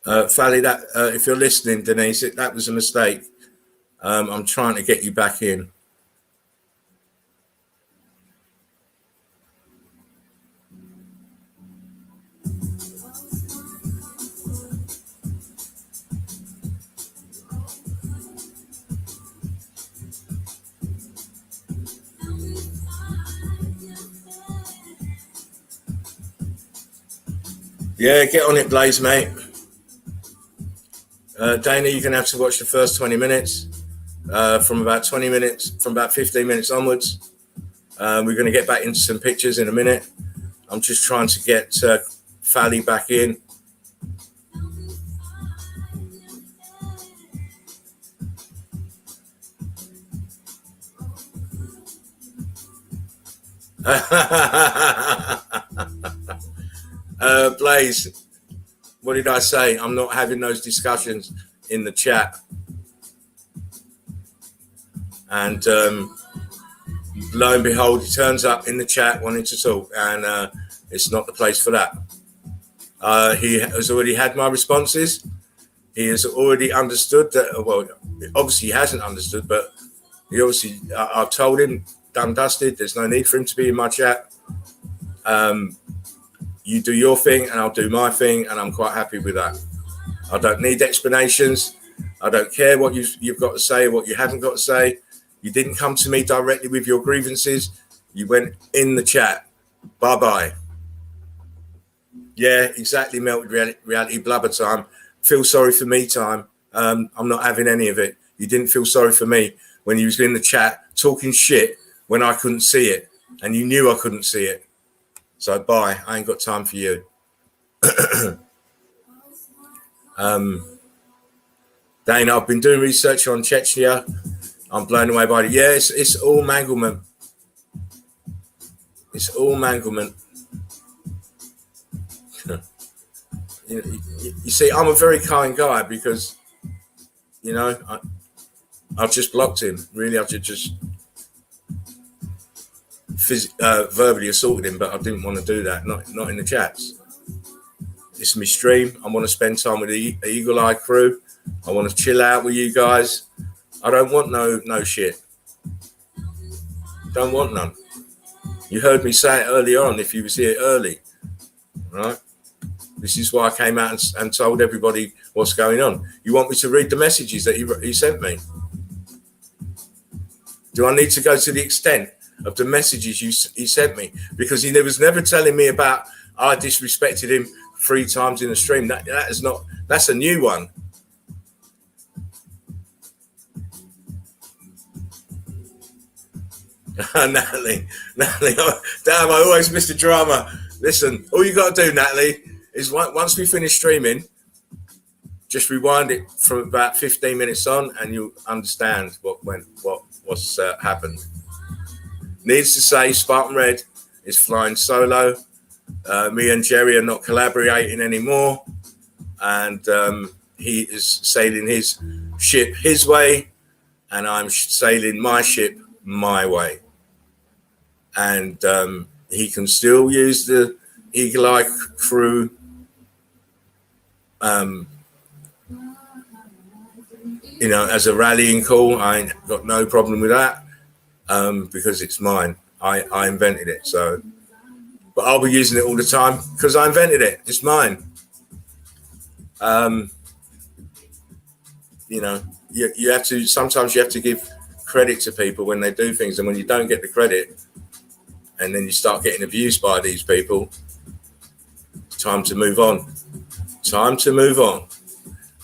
Fally, that if you're listening, Denise, that was a mistake. I'm trying to get you back in. Yeah, get on it, Blaze, mate. Dana, you're going to have to watch the first 20 minutes. From about 15 minutes onwards. We're going to get back into some pictures in a minute. I'm just trying to get Fally back in. Blaze, what did I say? I'm not having those discussions in the chat. And lo and behold, he turns up in the chat wanting to talk, and it's not the place for that. He has already had my responses. He has already understood that. Well, obviously he hasn't understood, but he obviously, I've told him, done, dusted. There's no need for him to be in my chat. You do your thing, and I'll do my thing, and I'm quite happy with that. I don't need explanations. I don't care what you've got to say, what you haven't got to say. You didn't come to me directly with your grievances. You went in the chat. Bye-bye. Yeah, exactly, melted reality blubber time. Feel sorry for me time. I'm not having any of it. You didn't feel sorry for me when you was in the chat talking shit when I couldn't see it, and you knew I couldn't see it. So bye. I ain't got time for you. Dana, I've been doing research on Chechnya. I'm blown away by it. Yeah, it's all manglement. It's all manglement. You see, I'm a very kind guy because, you know, I've just blocked him. Really, I've just verbally assaulted him, but I didn't want to do that. Not in the chats. It's my stream. I want to spend time with the Eagle Eye crew. I want to chill out with you guys. I don't want no shit. Don't want none. You heard me say it earlier on if you was here early, right? This is why I came out and told everybody what's going on. You want me to read the messages that he sent me? Do I need to go to the extent of the messages he sent me? Because he was never telling me about I disrespected him 3 times in the stream. That's a new one. Natalie, damn, I always miss the drama. Listen, all you got to do, Natalie, is once we finish streaming, just rewind it from about 15 minutes on, and you'll understand what's happened. Needs to say, Spartan Red is flying solo. Me and Jerry are not collaborating anymore, and he is sailing his ship his way, and I'm sailing my ship my way. And he can still use the Eagle Eye crew as a rallying call. I ain't got no problem with that because it's mine. I invented it. So, but I'll be using it all the time because I invented it. It's mine. You have to, sometimes you have to give credit to people when they do things, and when you don't get the credit and then you start getting abused by these people, it's time to move on. Time to move on,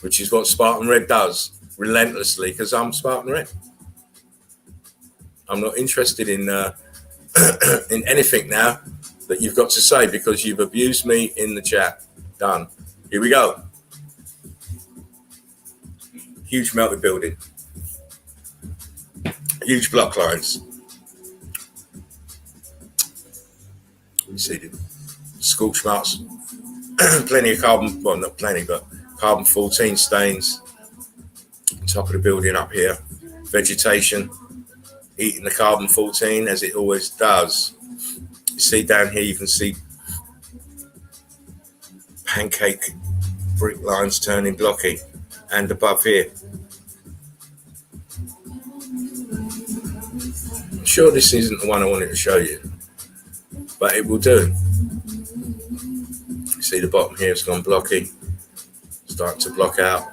which is what Spartan Red does relentlessly, because I'm Spartan Red. I'm not interested in in anything now that you've got to say because you've abused me in the chat. Done. Here we go. Huge melted building. Huge block lines. You see the scorch marks. Plenty of carbon, well, not plenty, but carbon 14 stains. Top of the building up here. Vegetation eating the carbon 14 as it always does. You see down here, you can see pancake brick lines turning blocky, and above here. I'm sure this isn't the one I wanted to show you, but it will do. You see the bottom here, it's gone blocky, starting to block out.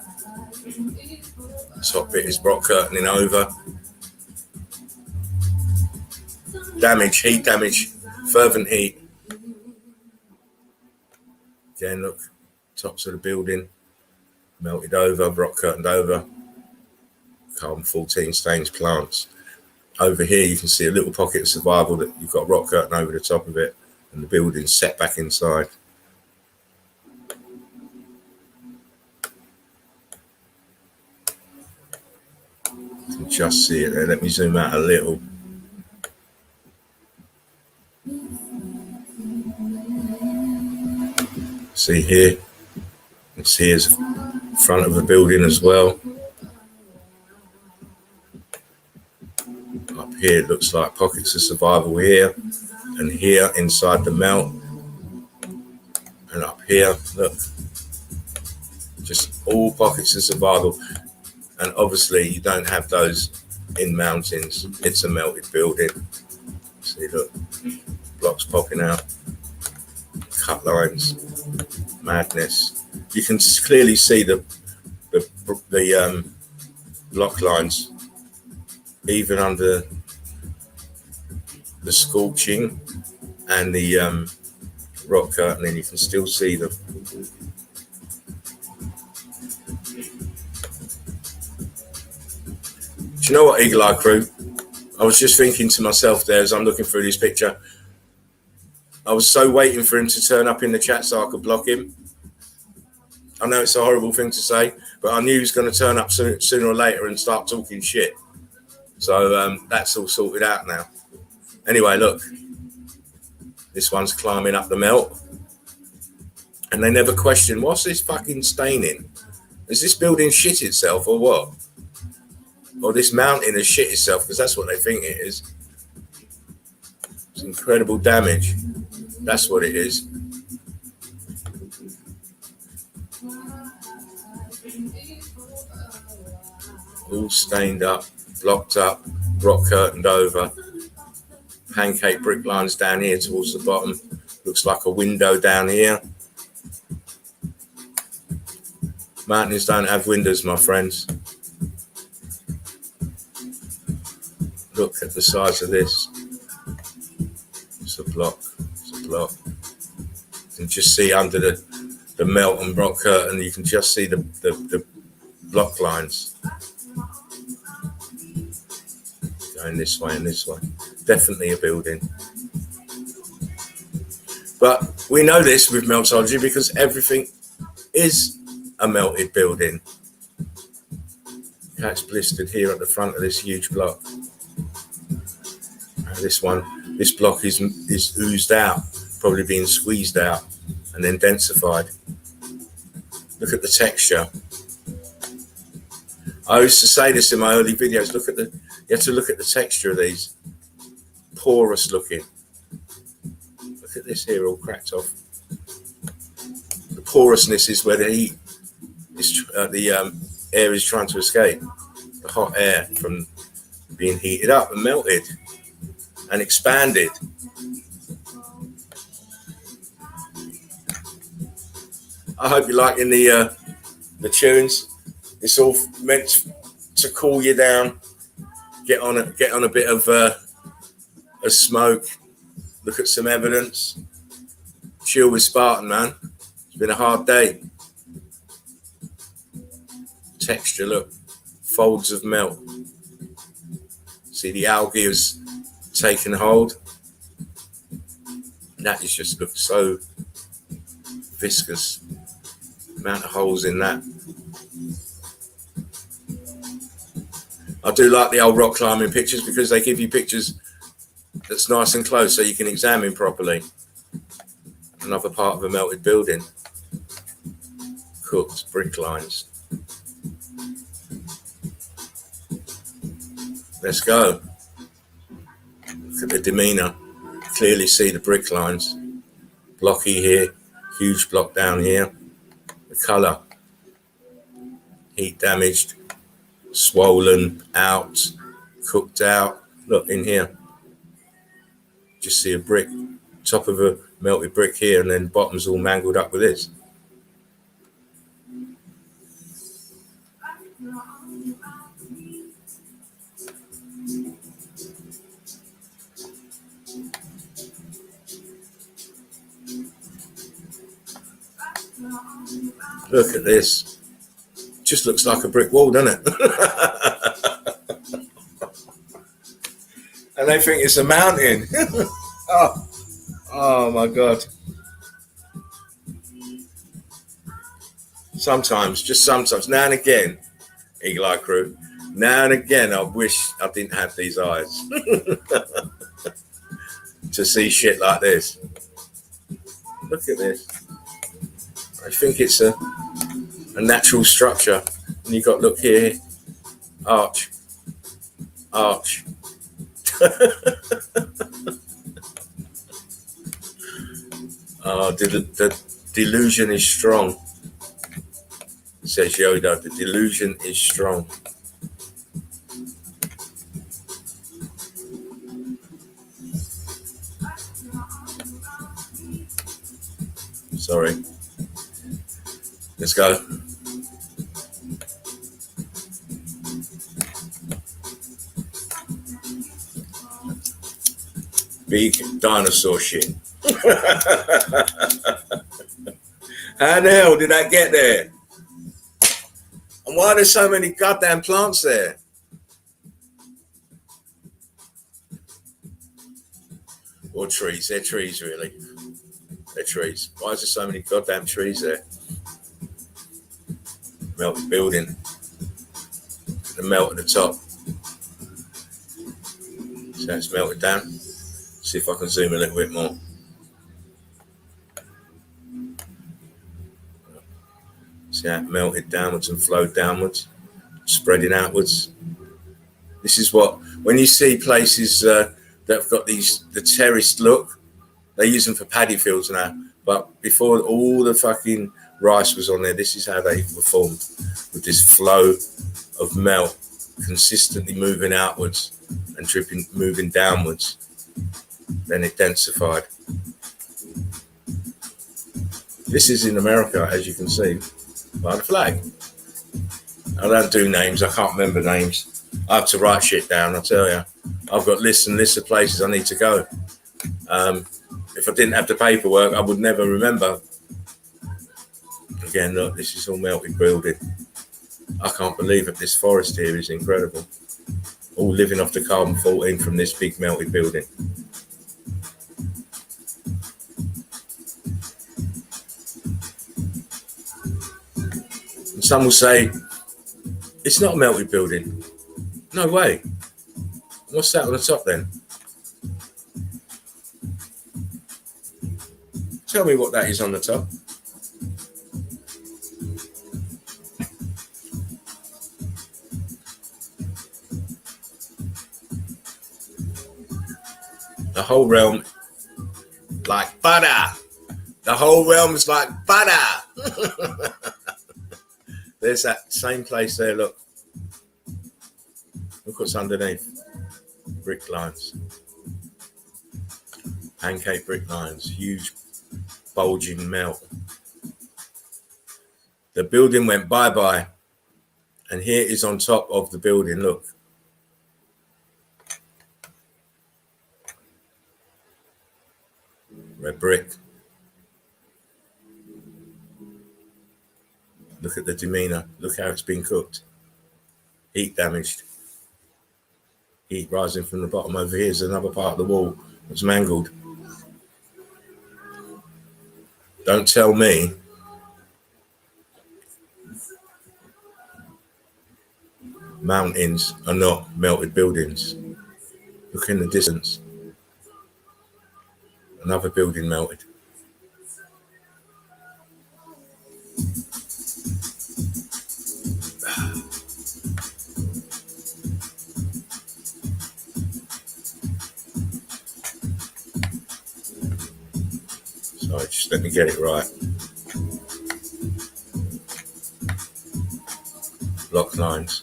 Top bit is rock curtaining over. Damage, heat damage, fervent heat. Again, look, tops of the building melted over, rock curtained over. Carbon 14 stains plants. Over here, you can see a little pocket of survival that you've got rock curtain over the top of it, and the building's set back inside. You can just see it there. Let me zoom out a little. See here, and see here's the front of the building as well. Up here, it looks like pockets of survival here, and here inside the melt, and up here, look, just all pockets of survival. And obviously, you don't have those in mountains. It's a melted building. See, look, blocks popping out, cut lines, madness. You can clearly see the block lines, even under the scorching and the rock curtaining. You can still see them. Do you know what, Eagle Eye crew? I was just thinking to myself there as I'm looking through this picture. I was so waiting for him to turn up in the chat so I could block him. I know it's a horrible thing to say, but I knew he was going to turn up sooner or later and start talking shit. So that's all sorted out now. Anyway, look. This one's climbing up the melt. And they never question, what's this fucking staining? Is this building shit itself or what? Or this mountain has shit itself, because that's what they think it is. It's incredible damage. That's what it is. All stained up, blocked up, rock curtained over. Pancake brick lines down here towards the bottom. Looks like a window down here. Mountains don't have windows, my friends. Look at the size of this. It's a block. It's a block. You can just see under the melt and rock curtain, you can just see the block lines. Going this way and this way. Definitely a building. But we know this with meltology because everything is a melted building. That's blistered here at the front of this huge block. This block is oozed out, probably being squeezed out and then densified. Look at the texture. I used to say this in my early videos. You have to look at the texture of these. Porous looking. Look at this here, all cracked off. The porousness is where the heat is, air is trying to escape. The hot air from being heated up and melted and expanded. I hope you're liking the tunes. It's all meant to cool you down, get on a bit of a smoke, look at some evidence, chill with Spartan, man. It's been a hard day. Texture, look, folds of melt. See, the algae has taken hold. That is just looks so viscous. Amount of holes in that. I do like the old rock climbing pictures because they give you pictures that's nice and close so you can examine properly. Another part of a melted building. Cooked brick lines. Let's go. Look at the demeanor. Clearly see the brick lines. Blocky here, huge block down here. The color. Heat damaged, swollen out, cooked out. Look in here. Just see a brick, top of a melted brick here, and then bottom's all mangled up with this. Look at this. Just looks like a brick wall, doesn't it? And they think it's a mountain. Oh my God. Sometimes, just sometimes, now and again, Eagle Eye Crew, now and again, I wish I didn't have these eyes to see shit like this. Look at this. I think it's a natural structure. And you got, look here, arch. Oh, the delusion is strong, says Yoda. The delusion is strong. Sorry. Let's go. Big dinosaur shit. How the hell did I get there? And why are there so many goddamn plants there? Or trees. They're trees, really. They're trees. Why is there so many goddamn trees there? Melted building. The melt at the top. So it's melted down. See if I can zoom a little bit more. See how it melted downwards and flowed downwards, spreading outwards. This is what, when you see places that have got the terraced look, they use them for paddy fields now. But before all the fucking rice was on there, this is how they were formed, with this flow of melt consistently moving outwards and dripping, moving downwards. Then it densified. This is in America, as you can see, by the flag. I don't do names. I can't remember names. I have to write shit down, I tell you. I've got lists and lists of places I need to go. If I didn't have the paperwork, I would never remember. Again, look, this is all melted building. I can't believe it. This forest here is incredible. All living off the carbon-14 from this big melted building. And some will say, it's not a melted building. No way. What's that on the top then? Tell me what that is on the top. The whole realm like butter. The whole realm is like butter. There's that same place there, look. Look what's underneath. Brick lines. Pancake brick lines. Huge bulging melt. The building went bye-bye. And here is on top of the building, look. Red brick. Look at the demeanor. Look how it's been cooked. Heat damaged. Heat rising from the bottom. Over here is another part of the wall that's mangled. Don't tell me mountains are not melted buildings. Look in the distance. Another building melted. Sorry, just let me get it right. Block lines.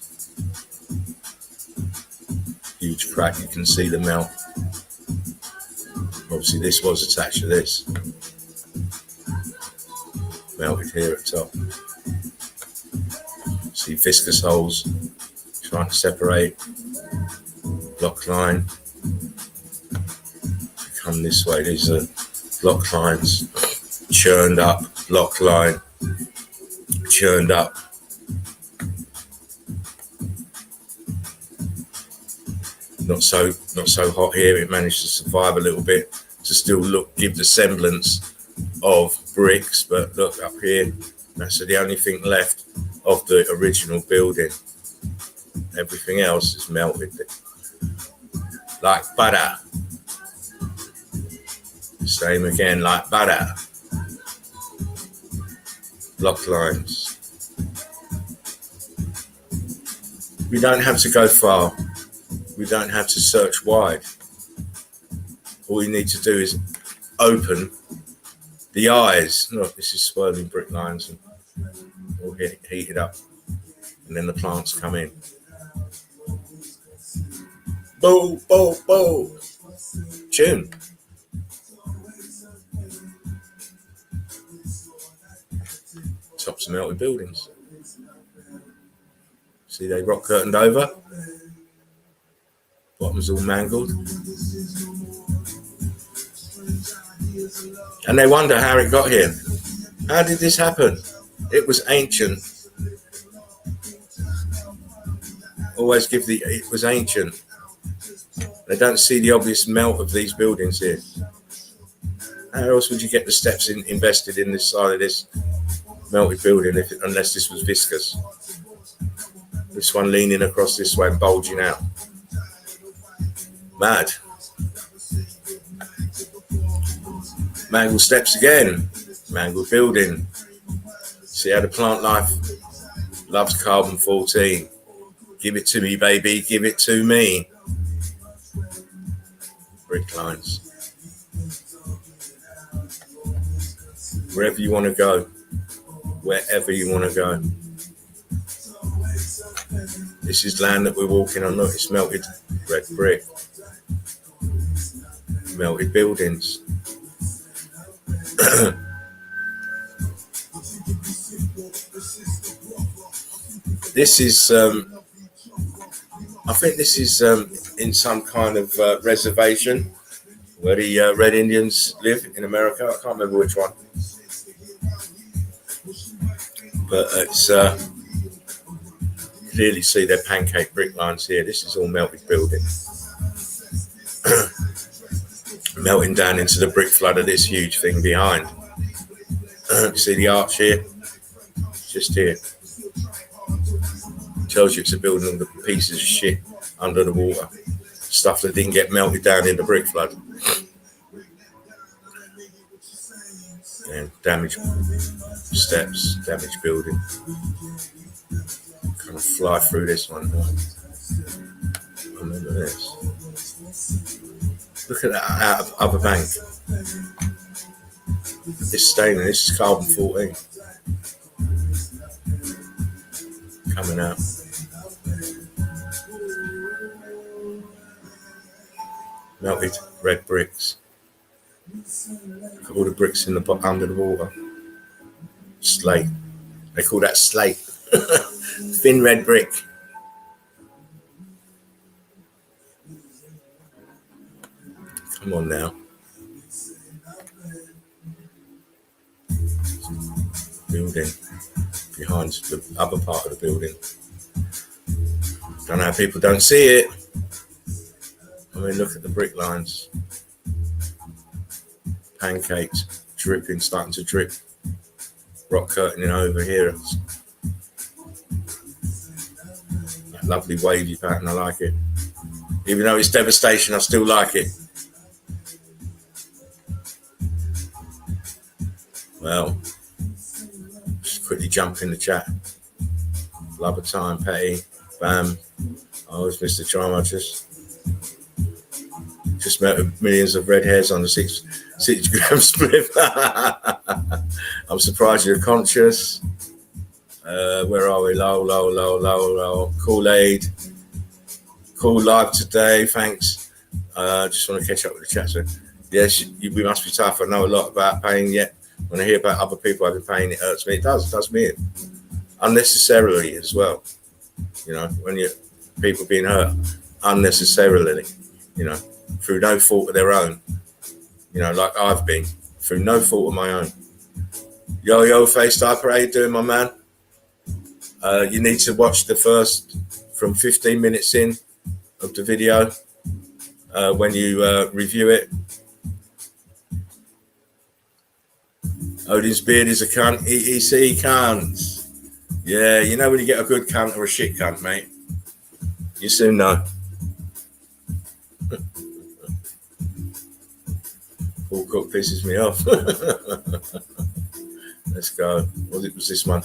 Huge crack, you can see the melt. Obviously this was attached to this. Melted here at the top. See viscous holes trying to separate. Block line. Come this way, these are block lines. Churned up, block line. Churned up. Not so hot here. It managed to survive a little bit to still give the semblance of bricks. But look up here, that's the only thing left of the original building. Everything else is melted like butter. Same again, like butter. Block lines. We don't have to go far. We don't have to search wide. All you need to do is open the eyes. Look, this is swirling brick lines and all heated up. And then the plants come in. Boo, boo, boo. Tune. Tops of melted buildings. See, they rock curtained over. Bottom's all mangled. And they wonder how it got here. How did this happen? It was ancient. Always give it was ancient. They don't see the obvious melt of these buildings here. How else would you get the steps invested in this side of this melted building unless this was viscous? This one leaning across this way and bulging out. Mad. Mangled steps again. Mangled building. See how the plant life loves carbon 14. Give it to me, baby. Give it to me. Brick lines. Wherever you want to go. Wherever you want to go. This is land that we're walking on. Look, it's melted red brick. Melted buildings. This is, I think this is in some kind of reservation where the Red Indians live in America. I can't remember which one. But it's clearly see their pancake brick lines here. This is all melted building. Melting down into the brick flood of this huge thing behind. You see the arch here? Just here. Tells you it's a building of the pieces of shit under the water. Stuff that didn't get melted down in the brick flood. And damaged steps, damaged building. Kind of fly through this one. Remember this. Look at that out of other bank. This staining, this is carbon 14 coming out. Melted red bricks. Look at all the bricks in the under the water. Slate. They call that slate. Thin red brick. Come on now. Building behind the other part of the building. Don't know how people don't see it. I mean, look at the brick lines. Pancakes dripping, starting to drip. Rock curtaining over here. That lovely wavy pattern, I like it. Even though it's devastation, I still like it. Well, just quickly jump in the chat. Love a time, Petty. Bam. I was Mr. Charmer. Just met with millions of red hairs on the 6 gram split. I'm surprised you're conscious. Where are we? Low. Kool-Aid. Cool live today. Thanks. Just want to catch up with the chat. So, yes, we must be tough. I know a lot about pain yet. When I hear about other people having pain, it hurts me. It does me in. Unnecessarily as well. You know, when people being hurt unnecessarily, you know, through no fault of their own. You know, like I've been, through no fault of my own. Yo, Face Diaper, how you doing, my man? You need to watch the first from 15 minutes in of the video when you review it. Odin's beard is a cunt. EEC cunts. Yeah, you know when you get a good cunt or a shit cunt, mate. You soon know. Paul Cook pisses me off. Let's go. What was this one?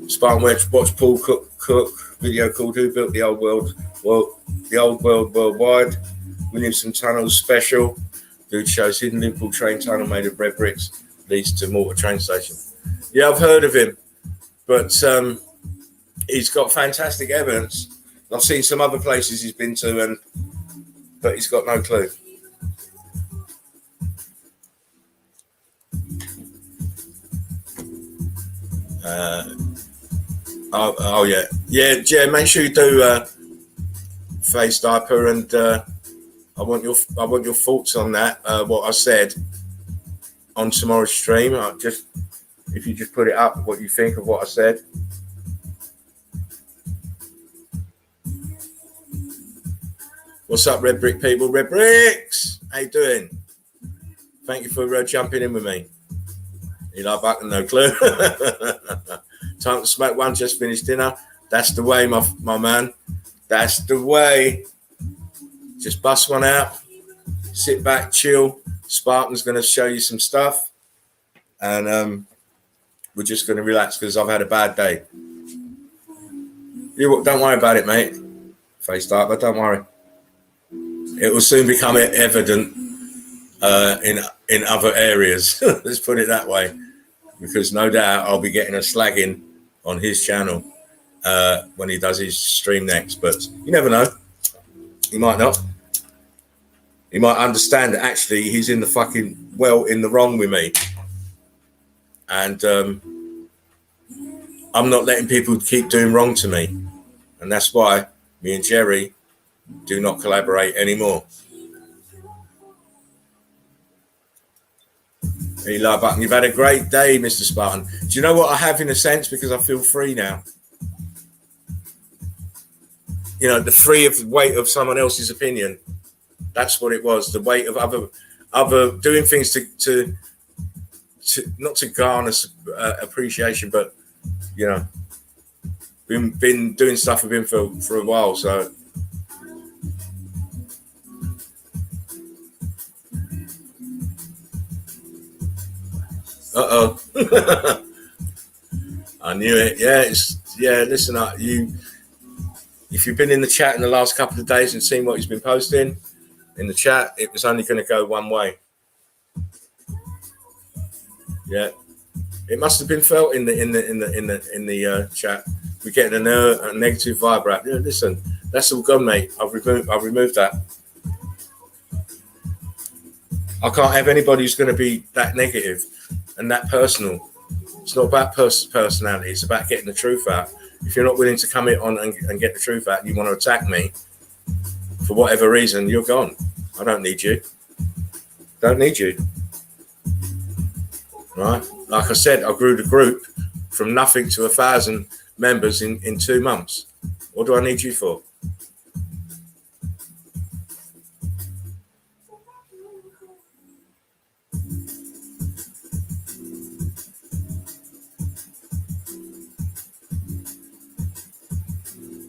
Spartan watch Paul Cook video called "Who Built the Old World? Well, the Old World Worldwide." Williamson Tunnels special. Dude shows hidden Liverpool train tunnel made of red bricks leads to Mortar train station. Yeah, I've heard of him, but he's got fantastic evidence. I've seen some other places he's been to, but he's got no clue. Yeah. Make sure you do Face Diaper, and I want your thoughts on that. What I said on tomorrow's stream. If you just put it up, what you think of what I said. What's up, Red Brick people? Red Bricks, how you doing? Thank you for jumping in with me. Eli Buck, no clue. Time to smoke one, just finished dinner. That's the way, my man. That's the way. Just bust one out. Sit back, chill. Spartan's going to show you some stuff. And we're just going to relax because I've had a bad day. Don't worry about it, mate. Face Diaper, don't worry. It will soon become evident in other areas. Let's put it that way. Because no doubt I'll be getting a slagging on his channel when he does his stream next. But you never know. He might not. He might understand that actually he's in the wrong with me. And I'm not letting people keep doing wrong to me. And that's why me and Jerry do not collaborate anymore. Eli Button, you've had a great day, Mr. Spartan. Do you know what I have in a sense? Because I feel free now. You know, the free of the weight of someone else's opinion. That's what it was. The weight of other doing things to not to garner appreciation, but you know, been doing stuff with him for a while. So I knew it. Yeah, listen up. If you've been in the chat in the last couple of days and seen what he's been posting, in the chat, it was only going to go one way. Yeah, it must have been felt in the chat. We're getting a negative vibe out. Yeah, listen, that's all gone, mate. I've removed that. I can't have anybody who's going to be that negative and that personal. It's not about personality. It's about getting the truth out. If you're not willing to come in on and get the truth out, and you want to attack me for whatever reason, you're gone. I don't need you. Don't need you. Right? Like I said, I grew the group from nothing to 1,000 members in 2 months. What do I need you for?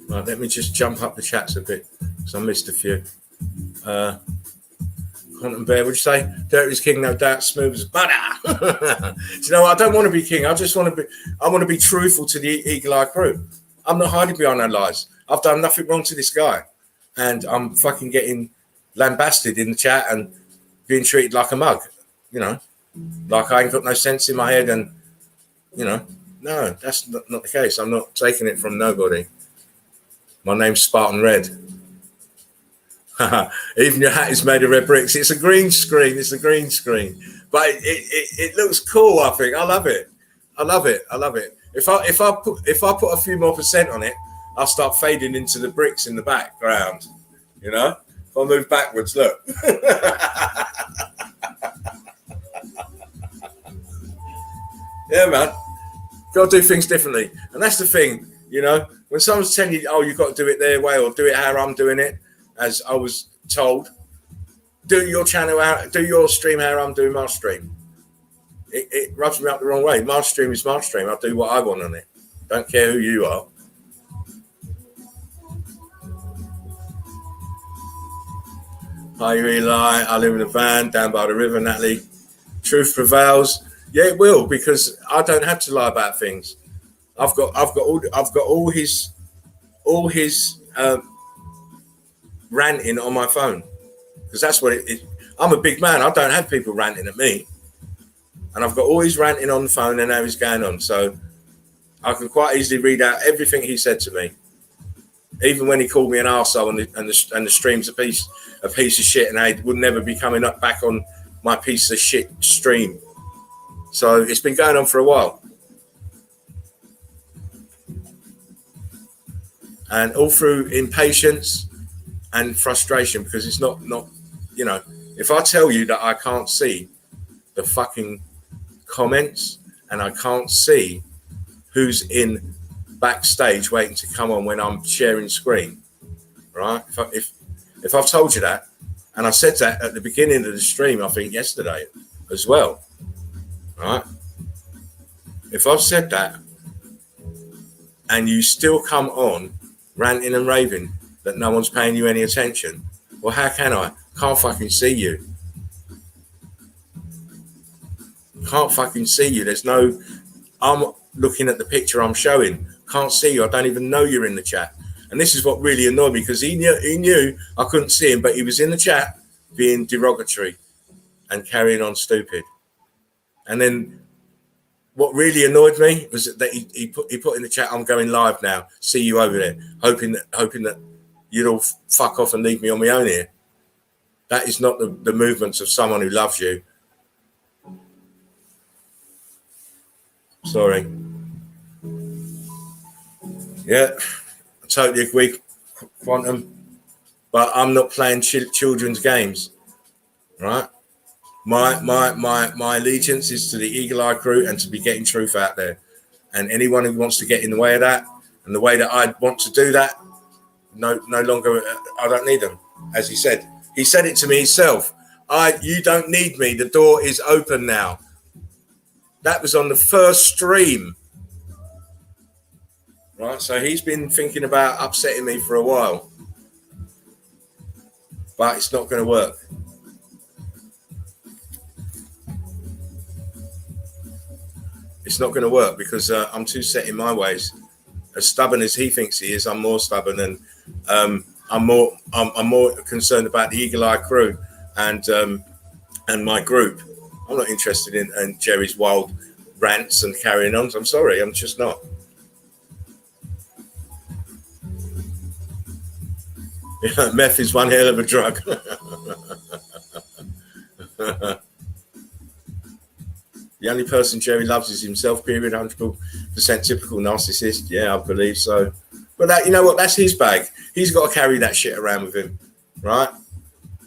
Right, let me just jump up the chats a bit because I missed a few. Quantum Bear, would you say? Dirty is king, no doubt. Smooth as butter. Do you know what? I don't want to be king. I just want to be. I want to be truthful to the Eagle Eye crew. I'm not hiding behind no lies. I've done nothing wrong to this guy, and I'm fucking getting lambasted in the chat and being treated like a mug. You know, like I ain't got no sense in my head, and you know, no, that's not the case. I'm not taking it from nobody. My name's Spartan Red. Even your hat is made of red bricks. It's a green screen. It's a green screen, but it looks cool. I think I love it. I love it. I love it. If I put a few more % on it, I'll start fading into the bricks in the background. You know, if I move backwards, look. Yeah, man. Got to do things differently, and that's the thing. You know, when someone's telling you, "Oh, you've got to do it their way or do it how I'm doing it," as I was told, do your channel out, do your stream how I'm doing my stream. It rubs me up the wrong way. My stream is my stream. I do what I want on it. Don't care who you are. Hi, Eli. I live in a van down by the river, Natalie. Truth prevails. Yeah, it will, because I don't have to lie about things. I've got all his ranting on my phone, because that's what it is. I'm a big man. I don't have people ranting at me, and I've got all his ranting on the phone and how he's going on, so I can quite easily read out everything he said to me, even when he called me an arsehole and the stream's a piece of shit, and I would never be coming up back on my piece of shit stream. So it's been going on for a while. And all through impatience and frustration, because it's not, you know, if I tell you that I can't see the fucking comments and I can't see who's in backstage waiting to come on when I'm sharing screen, right? If I've told you that, and I said that at the beginning of the stream, I think yesterday as well, right? If I've said that and you still come on ranting and raving that no one's paying you any attention, well, how can I? Can't fucking see you. Can't fucking see you. There's no, I'm looking at the picture I'm showing. Can't see you. I don't even know you're in the chat. And this is what really annoyed me, because he knew I couldn't see him, but he was in the chat being derogatory and carrying on stupid. And then what really annoyed me was that he put in the chat, "I'm going live now. See you over there," hoping that you'd all fuck off and leave me on my own here. That is not the movements of someone who loves you. Sorry. Yeah, I totally agree, Quantum. But I'm not playing children's games, right? My allegiance is to the Eagle Eye crew and to be getting truth out there. And anyone who wants to get in the way of that, and the way that I want to do that, no longer, I don't need them. As he said it to me himself. You don't need me. The door is open now. That was on the first stream. Right, so he's been thinking about upsetting me for a while. But it's not going to work. It's not going to work because I'm too set in my ways. As stubborn as he thinks he is, I'm more stubborn, and I'm more concerned about the Eagle Eye crew and my group. I'm not interested in Jerry's wild rants and carrying on. I'm sorry, I'm just not. Meth is one hell of a drug. The only person Jerry loves is himself, period, 100% typical narcissist. Yeah, I believe so. But that, you know what, that's his bag. He's got to carry that shit around with him, right?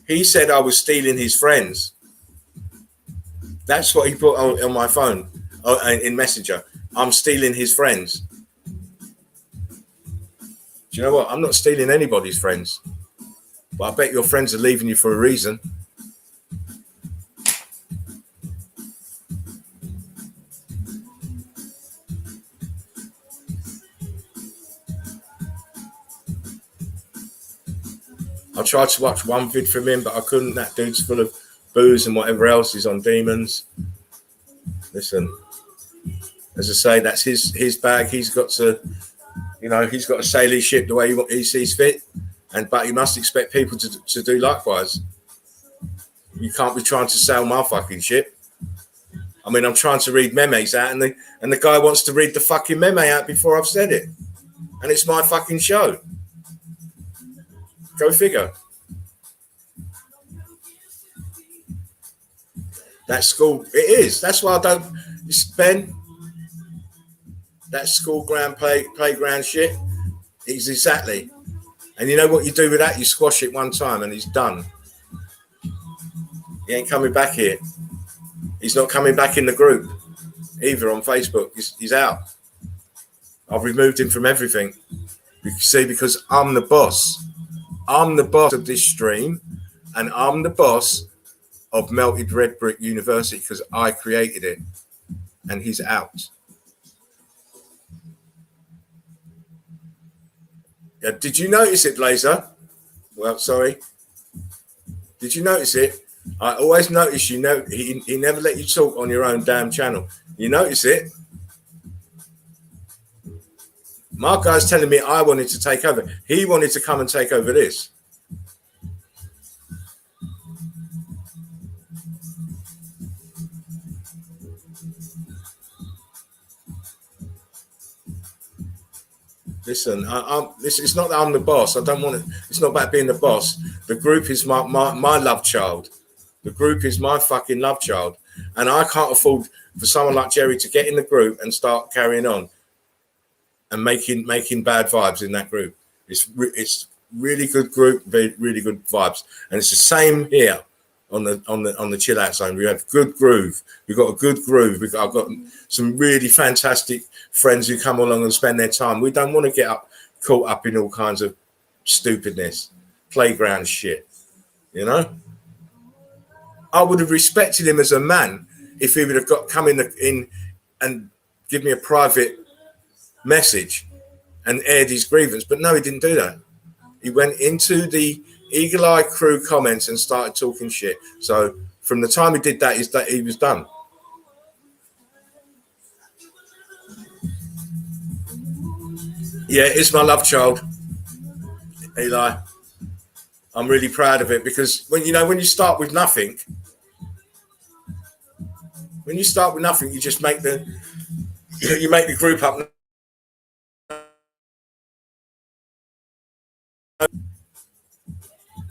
He said I was stealing his friends. That's what he put on my phone, in Messenger. I'm stealing his friends. Do you know what? I'm not stealing anybody's friends. But I bet your friends are leaving you for a reason. I tried to watch one vid from him, but I couldn't. That dude's full of booze and whatever else. He's on demons. Listen, as I say, that's his bag. He's got to, you know, he's got to sail his ship the way he sees fit. But he must expect people to do likewise. You can't be trying to sail my fucking ship. I mean, I'm trying to read memes out, and the guy wants to read the fucking meme out before I've said it. And it's my fucking show. Go figure. That's school. It is. That's why I don't spend that school ground playground shit. It's exactly. And you know what you do with that? You squash it one time and he's done. He ain't coming back here. He's not coming back in the group either on Facebook. He's out. I've removed him from everything. You see, because I'm the boss. I'm the boss of this stream, and I'm the boss of Melted Red Brick University because I created it, and he's out. Did you notice it, Blazer? Well, sorry. Did you notice it? I always notice you know he never let you talk on your own damn channel. You notice it? My guy's telling me I wanted to take over. He wanted to come and take over this. Listen, it's not that I'm the boss. I don't want it. It's not about being the boss. The group is my love child. The group is my fucking love child. And I can't afford for someone like Jerry to get in the group and start carrying on and making bad vibes in that group. It's really good group, really good vibes. And it's the same here on the chill out zone. We have good groove. We've got a good groove. I've got some really fantastic friends who come along and spend their time. We don't want to get caught up in all kinds of stupidness, playground shit. You know, I would have respected him as a man if he would have come in and give me a private message and aired his grievance. But no, he didn't do that. He went into the Eagle Eye crew comments and started talking shit. So from the time he did that, he was done. Yeah, it's my love child, Eli. I'm really proud of it because when you start with nothing, you just make the group up.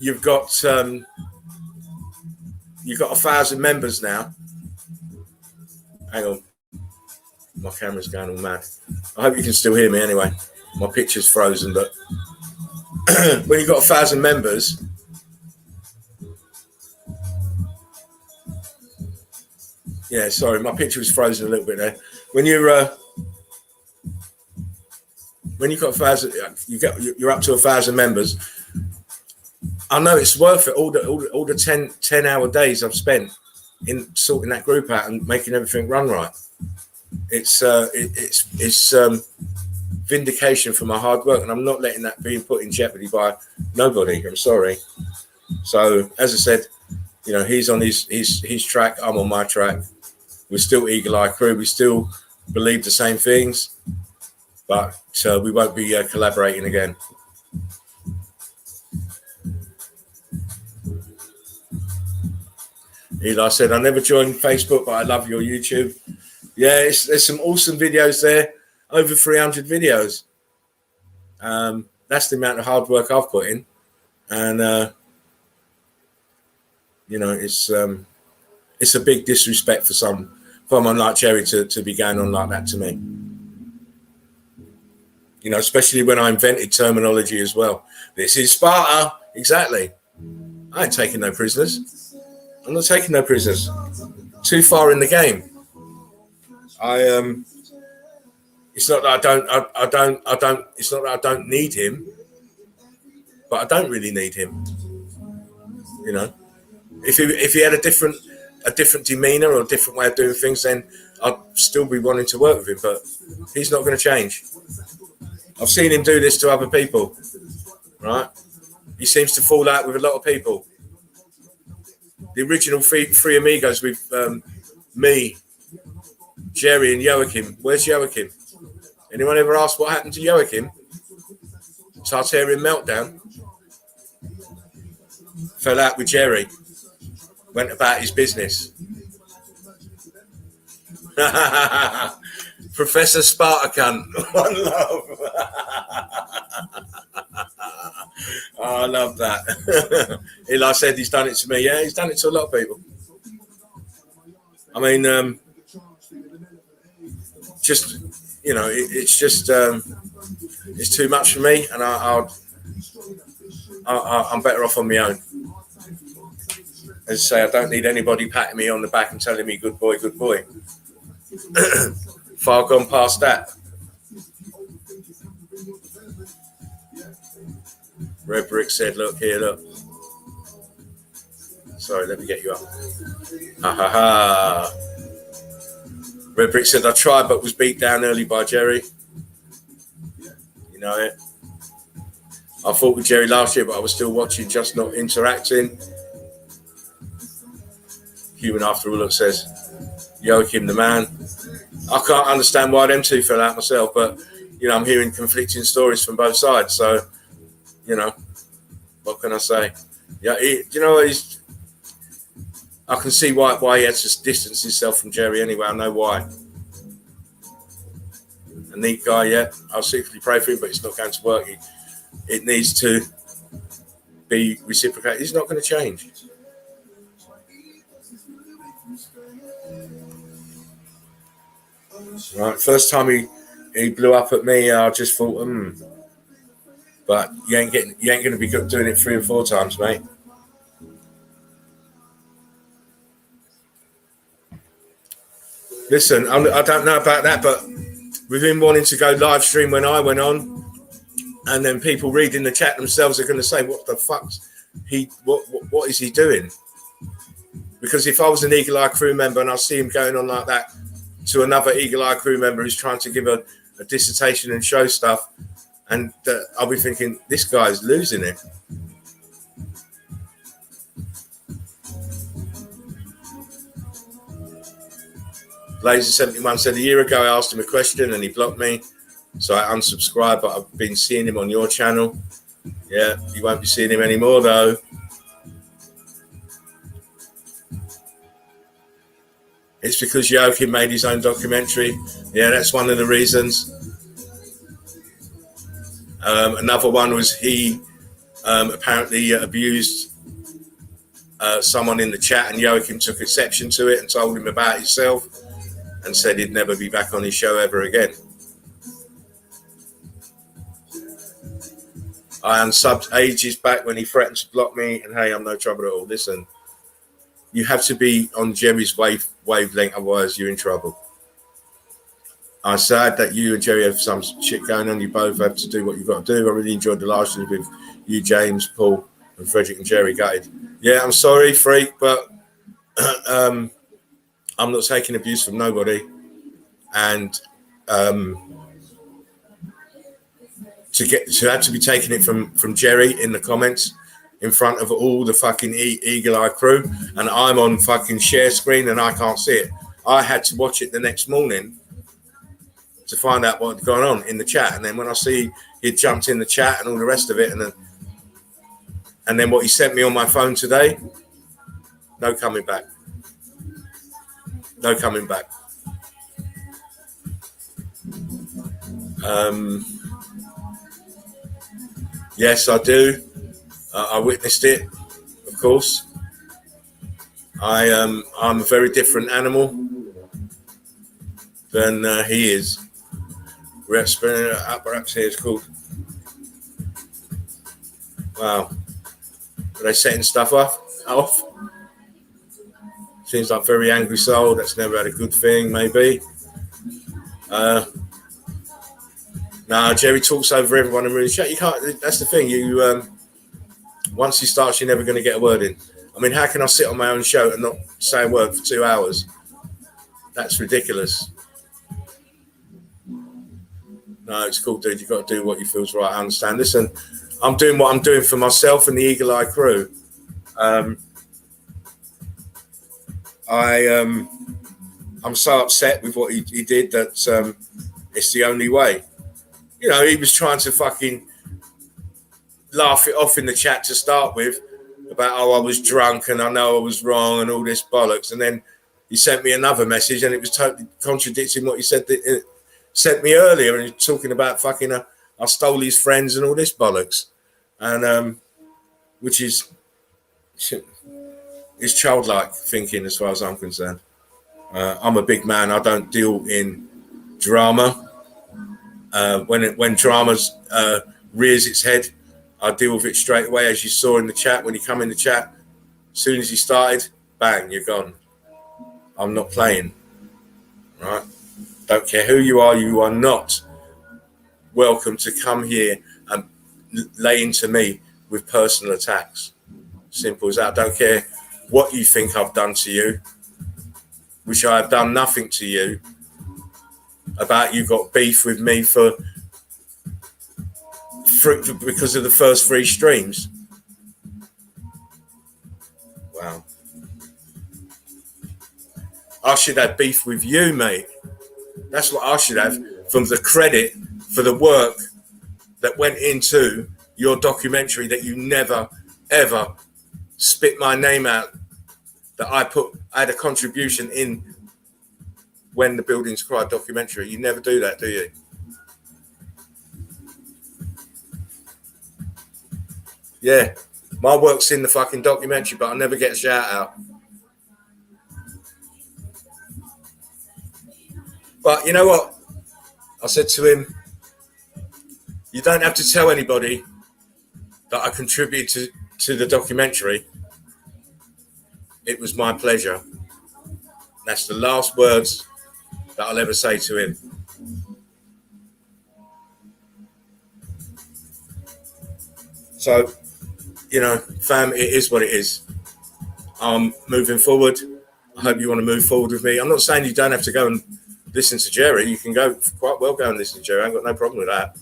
You've got 1,000 members now. Hang on, my camera's going all mad. I hope you can still hear me anyway. My picture's frozen, but when you've got 1,000 members, yeah, sorry, my picture was frozen a little bit there. When you've got 1,000, you're up to 1,000 members. I know it's worth it. All the 10-hour days I've spent in sorting that group out and making everything run right. It's vindication for my hard work, and I'm not letting that be put in jeopardy by nobody. I'm sorry. So as I said, he's on his track. I'm on my track. We're still Eagle Eye crew. We still believe the same things, but we won't be collaborating again. Eli said, I never joined Facebook, but I love your YouTube. Yeah, there's some awesome videos there. Over 300 videos. That's the amount of hard work I've put in. And, you know, it's a big disrespect for someone like Jerry to be going on like that to me. You know, especially when I invented terminology as well. This is Sparta. Exactly. I ain't taking no prisoners. I'm not taking no prisoners. Too far in the game. It's not that I don't. It's not that I don't need him, but I don't really need him. You know, if he had a different demeanor or a different way of doing things, then I'd still be wanting to work with him. But he's not going to change. I've seen him do this to other people, right? He seems to fall out with a lot of people. The original three amigos with me, Jerry, and Joachim. Where's Joachim? Anyone ever asked what happened to Joachim? Tartarian meltdown. Fell out with Jerry. Went about his business. Professor Spartan. One love. Oh, I love that. Eli said he's done it to me. Yeah, he's done it to a lot of people. I mean, just, you know, it's just, it's too much for me, and I'm better off on my own. As I say, I don't need anybody patting me on the back and telling me, good boy, good boy. Far gone past that. Red Brick said, look here, look. Sorry, let me get you up. Ha ha ha. Red Brick said, I tried but was beat down early by Jerry. You know it. I fought with Jerry last year, but I was still watching, just not interacting. Human After All says, Joachim the man. I can't understand why them two fell out myself, but, you know, I'm hearing conflicting stories from both sides. So, you know, what can I say? Yeah, you know, I can see why he had to distance himself from Jerry anyway. I know why. A neat guy, yeah. I'll secretly pray for him, but it's not going to work. It needs to be reciprocated. He's not going to change. Right, first time he blew up at me, I just thought, but you ain't going to be doing it 3 and 4 times, mate. Listen, I don't know about that, but with him wanting to go live stream when I went on, and then people reading the chat themselves are going to say, what the fuck's what is he doing? Because if I was an Eagle Eye crew member and I see him going on like that to another Eagle Eye crew member who's trying to give a dissertation and show stuff, and I'll be thinking, this guy's losing it. Laser71 said, a year ago I asked him a question and he blocked me, so I unsubscribed, but I've been seeing him on your channel. Yeah, you won't be seeing him anymore though. It's because Joachim made his own documentary. Yeah, that's one of the reasons. Another one was he apparently abused someone in the chat, and Joachim took exception to it and told him about himself and said he'd never be back on his show ever again. I unsubbed ages back when he threatened to block me, and hey, I'm no trouble at all. Listen, you have to be on Jerry's wavelength, otherwise you're in trouble. I'm sad that you and Jerry have some shit going on. You both have to do what you've got to do. I really enjoyed the live stream with you, James, Paul, and Frederick and Jerry. Gutted. Yeah, I'm sorry, freak, but I'm not taking abuse from nobody. And to have to be taking it from Jerry in the comments in front of all the fucking Eagle Eye crew, and I'm on fucking share screen and I can't see it. I had to watch it the next morning to find out what had gone on in the chat, and then when I see he'd jumped in the chat and all the rest of it, and then what he sent me on my phone today, no coming back. No coming back. Yes, I do. I witnessed it, of course. I'm a very different animal than he is. We're spinning it up, perhaps here it's called. Wow. Are they setting stuff off? Seems like very angry soul. That's never had a good thing, maybe. No, Jerry talks over everyone and really chat. You can't. That's the thing. You once he starts, you're never going to get a word in. I mean, how can I sit on my own show and not say a word for 2 hours? That's ridiculous. No, it's cool, dude. You've got to do what you feel's right. I understand. Listen, I'm doing what I'm doing for myself and the Eagle Eye crew. I'm so upset with what he did that it's the only way. You know, he was trying to fucking laugh it off in the chat to start with about, oh, I was drunk and I know I was wrong and all this bollocks. And then he sent me another message and it was totally contradicting what he said sent me earlier, and he's talking about fucking I stole his friends and all this bollocks. And which is childlike thinking as far as I'm concerned. I'm a big man. I don't deal in drama. When drama rears its head, I deal with it straight away, as you saw in the chat. When you come in the chat, as soon as you started, bang, you're gone. I'm not playing, right? Don't care who you are not welcome to come here and lay into me with personal attacks. Simple as that. Don't care what you think I've done to you, which I have done nothing to you. About you got beef with me because of the first 3 streams. Wow. I should have beef with you, mate. That's what I should have, from the credit for the work that went into your documentary that you never, ever spit my name out, that I had a contribution in when the Buildings Cry documentary. You never do that, do you? Yeah, my work's in the fucking documentary, but I never get a shout out. But you know what? I said to him, you don't have to tell anybody that I contributed to the documentary. It was my pleasure. That's the last words that I'll ever say to him. So, you know, fam, it is what it is. I'm moving forward. I hope you want to move forward with me. I'm not saying you don't have to go and listen to Jerry. You can go quite well go and listen to Jerry. I ain't got no problem with that.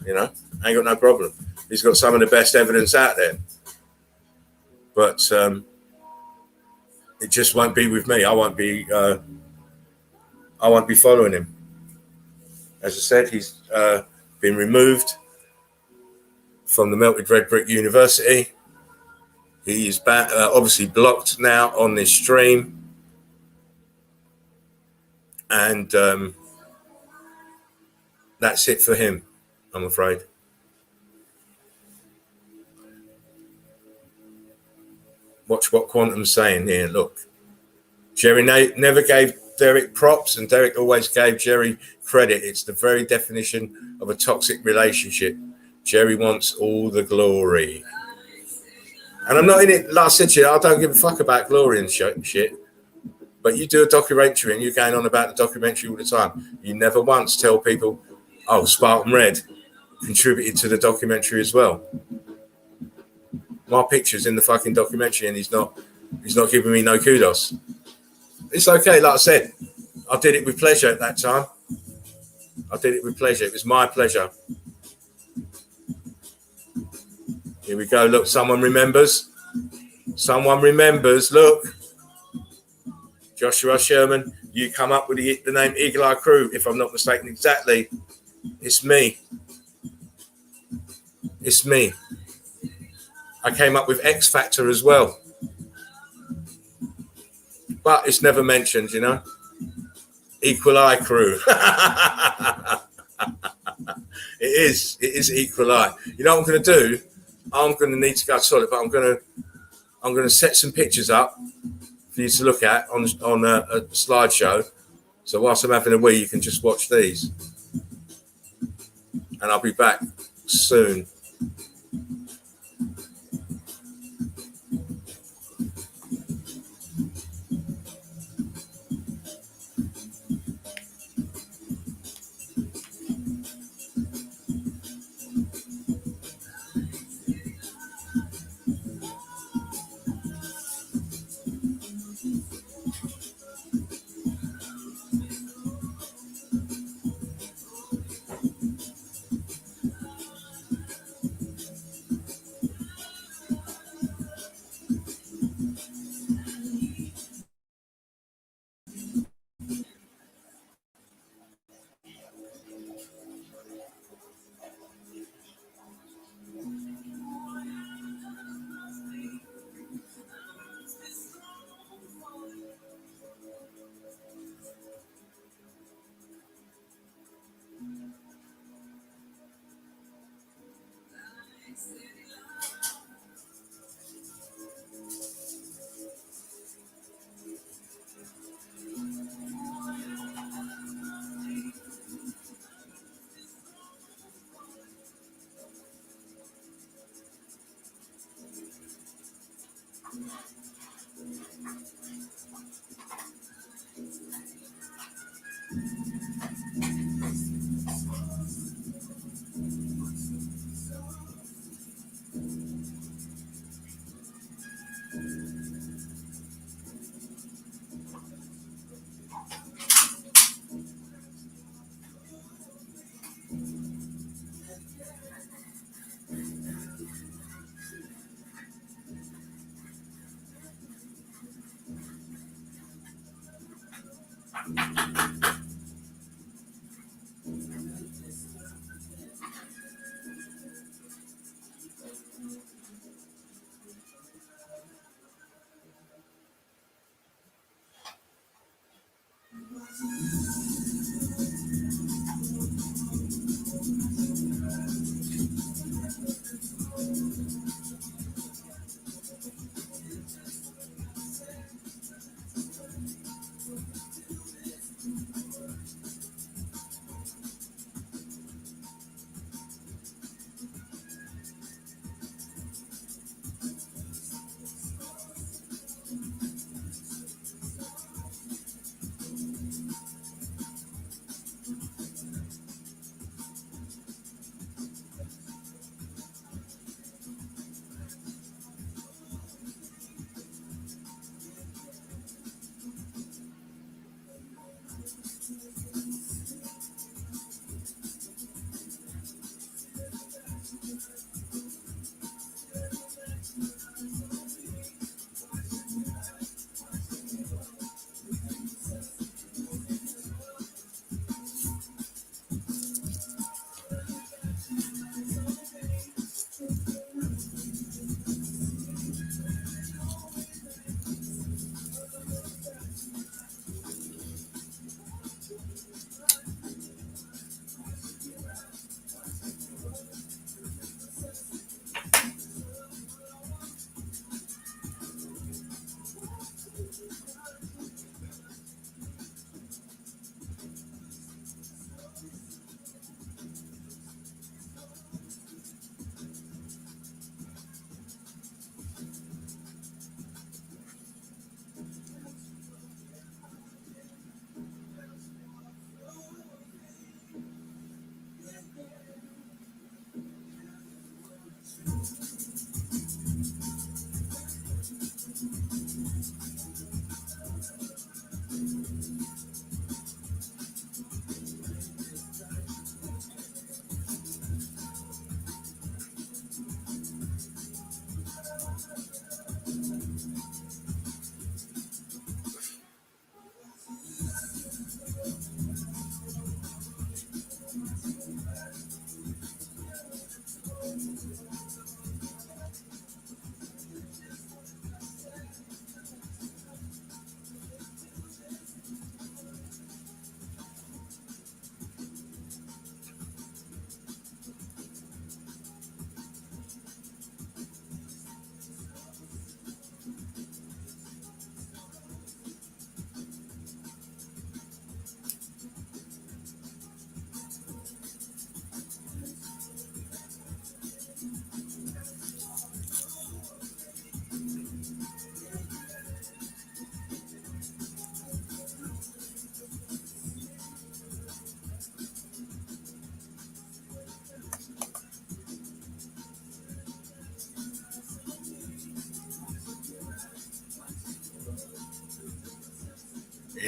You know, I ain't got no problem. He's got some of the best evidence out there. But it just won't be with me. I won't be following him. As I said, he's been removed from the Melted Red Brick University. He is back, obviously blocked now on this stream. And that's it for him, I'm afraid. Watch what Quantum's saying here. Look, Jerry never gave Derek props, and Derek always gave Jerry credit. It's the very definition of a toxic relationship. Jerry wants all the glory. And I'm not in it, like I said to you, I don't give a fuck about glory and shit. But you do a documentary and you're going on about the documentary all the time. You never once tell people, oh, Spartan Red contributed to the documentary as well. My picture's in the fucking documentary and he's not giving me no kudos. It's okay, like I said, I did it with pleasure at that time. I did it with pleasure. It was my pleasure. Here we go. Look, someone remembers. Someone remembers. Look. Joshua Sherman, you come up with the name Eagle Eye Crew, if I'm not mistaken. Exactly. It's me. It's me. I came up with X Factor as well. but it's never mentioned, you know. Equal eye crew. It is equal eye. You know what I'm going to do? I'm going to need to go to the toilet, but I'm going to set some pictures up for you to look at on a slideshow. So whilst I'm having a wee, you can just watch these, and I'll be back soon.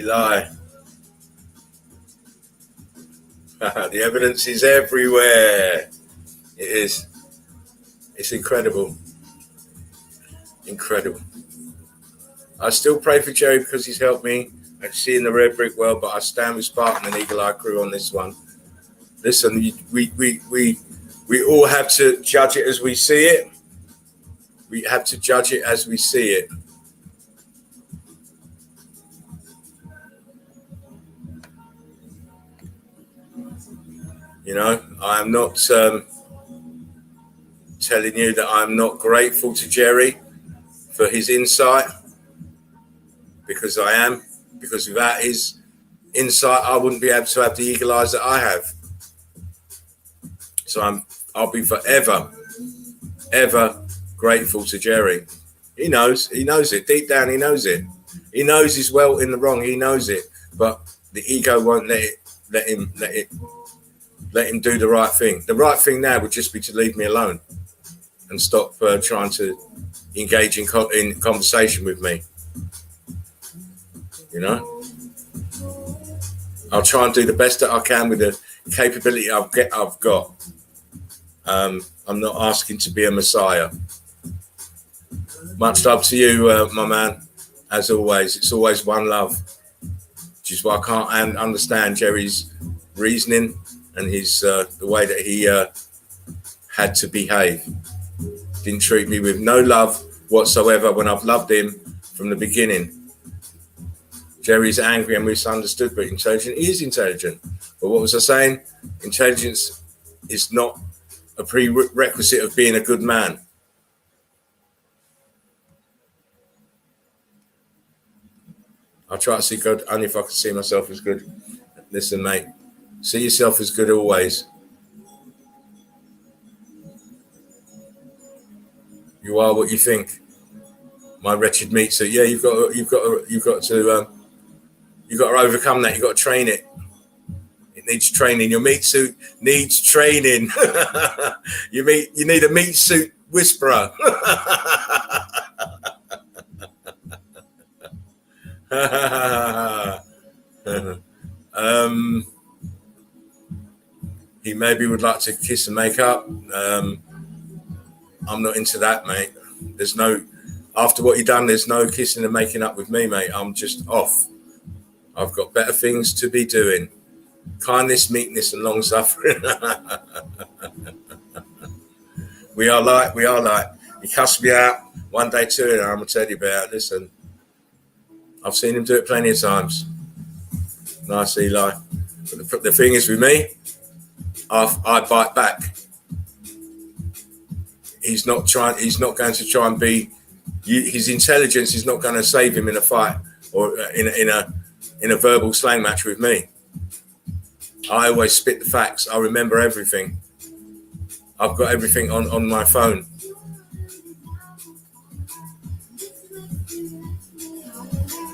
Eli. The evidence is everywhere. It is. It's incredible. Incredible. I still pray for Jerry because he's helped me actually in the red brick world, but I stand with Spartan and Eagle Eye Crew on this one. Listen, we all have to judge it as we see it. We have to judge it as we see it. You know, I am not telling you that I'm not grateful to Jerry for his insight, because I am. Because without his insight, I wouldn't be able to have the eagle eyes that I have. So I'll be forever, ever grateful to Jerry. He knows it. Deep down, he knows it. He knows he's well in the wrong. He knows it. But the ego won't let him do the right thing. The right thing now would just be to leave me alone and stop trying to engage in conversation with me. You know, I'll try and do the best that I can with the capability I've got. I'm not asking to be a messiah. Much love to you, my man. As always, it's always one love. Which is why I can't understand Jerry's reasoning and his the way that he had to behave. Didn't treat me with no love whatsoever when I've loved him from the beginning. Jerry's angry and misunderstood, but intelligent. He is intelligent. But what was I saying? Intelligence is not a prerequisite of being a good man. I try to see God only if I can see myself as good. Listen, mate, see yourself as good always. You are what you think. My wretched meat suit. Yeah, you've got to overcome that. You've got to train it. It needs training. Your meat suit needs training. You need a meat suit whisperer. He maybe would like to kiss and make up. I'm not into that, mate. There's no, after what you've done, there's no kissing and making up with me, mate. I'm just off. I've got better things to be doing. Kindness, meekness, and long suffering. We are like. He cussed me out one day too, and I'm gonna tell you about it. Listen, I've seen him do it plenty of times. Nice, Eli. But the thing is with me, I bite back. He's not going to try and be. His intelligence is not going to save him in a fight or in a verbal slang match with me. I always spit the facts. I remember everything. I've got everything on my phone.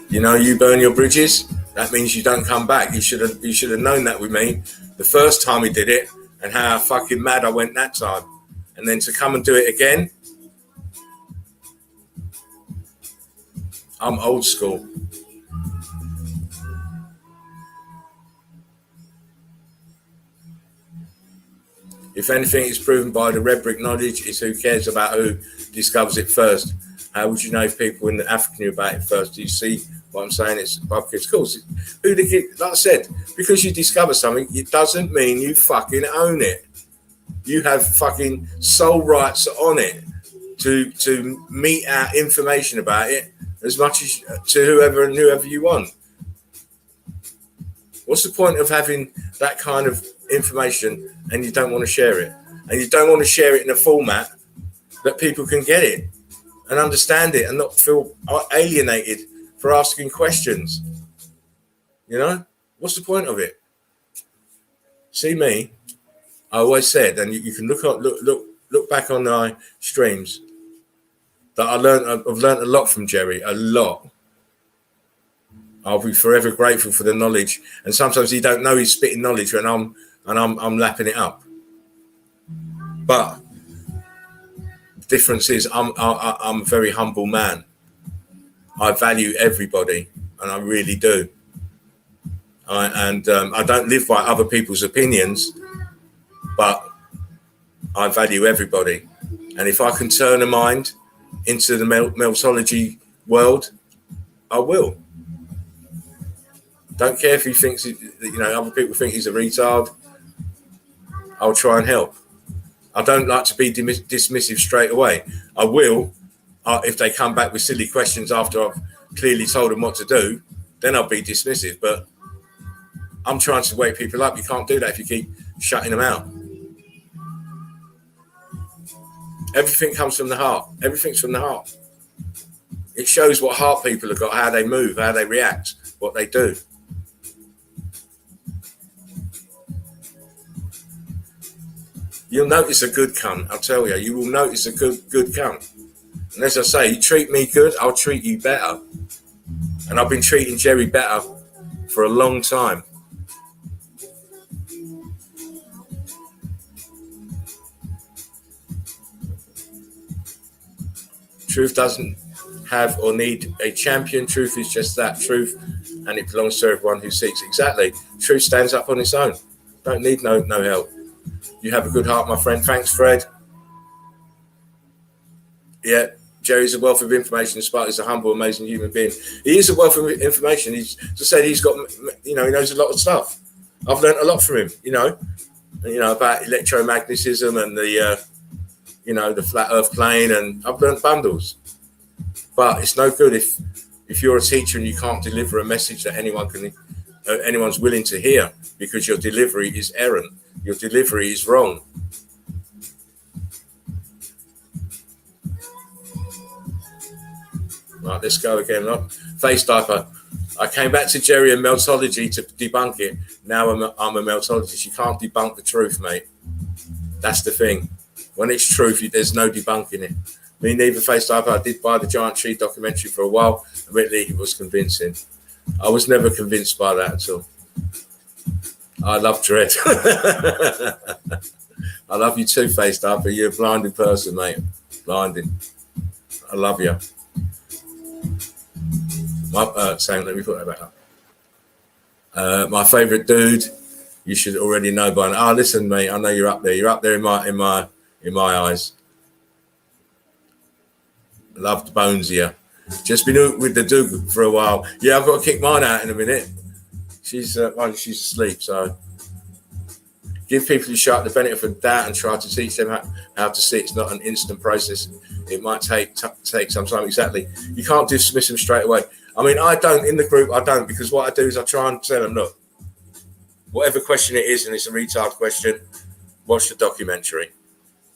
You know, you burn your bridges. That means you don't come back. You should have known that with me the first time he did it, and how fucking mad I went that time. And then to come and do it again, I'm old school. If anything is proven by the red brick knowledge, is who cares about who discovers it first. How would you know if people in Africa knew about it first? Do you see what I'm saying? It's above kids. Of course, like I said, because you discover something, it doesn't mean you fucking own it. You have fucking sole rights on it to mete out information about it as much as to whoever you want. What's the point of having that kind of information and you don't want to share it? And you don't want to share it in a format that people can get it and understand it and not feel alienated for asking questions. You know, what's the point of it? See me, I always said, and you can look back on my streams, that I've learned a lot from Jerry, a lot. I'll be forever grateful for the knowledge. And sometimes he don't know he's spitting knowledge when I'm lapping it up. But the difference is I'm a very humble man. I value everybody, and I really do. I don't live by other people's opinions, but I value everybody. And if I can turn a mind into the meltology world, I will. Don't care if he thinks, other people think he's a retard. I'll try and help. I don't like to be dismissive straight away. I will, if they come back with silly questions after I've clearly told them what to do, then I'll be dismissive. But I'm trying to wake people up. You can't do that if you keep shutting them out. Everything comes from the heart. Everything's from the heart. It shows what heart people have got, how they move, how they react, what they do. You'll notice a good cunt, I'll tell you. You will notice a good cunt. And as I say, you treat me good, I'll treat you better. And I've been treating Jerry better for a long time. Truth doesn't have or need a champion. Truth is just that, truth, and it belongs to everyone who seeks. Exactly. Truth stands up on its own. Don't need no help. You have a good heart, my friend. Thanks, Fred. Yeah, Jerry's a wealth of information. Spartan is a humble, amazing human being. He is a wealth of information. He's just said he's got, he knows a lot of stuff. I've learned a lot from him, about electromagnetism and the, the flat earth plane, and I've learned bundles. But it's no good if you're a teacher and you can't deliver a message that anyone's willing to hear, because your delivery is errant. Your delivery is wrong. Right, let's go again. Look. Face diaper. I came back to Jerry and meltology to debunk it. Now I'm a meltologist. You can't debunk the truth, mate. That's the thing. When it's truth, there's no debunking it. Me neither, face diaper. I did buy the Giant Tree documentary for a while. Admittedly, it was convincing. I was never convinced by that at all. I love Dread. I love you too, face diaper. You're a blinding person, mate. Blinding. I love you. Let me put that back up. My favourite dude, you should already know by now. Listen, mate, I know you're up there. You're up there in my eyes. Loved Bones here. Just been with the dude for a while. Yeah, I've got to kick mine out in a minute. She's asleep, so give people a shot, the benefit of that, and try to teach them how to see. It's not an instant process. It might take some time. Exactly. You can't dismiss them straight away. I mean, I don't in the group. I don't, because what I do is I try and tell them, look, whatever question it is, and it's a retard question, watch the documentary.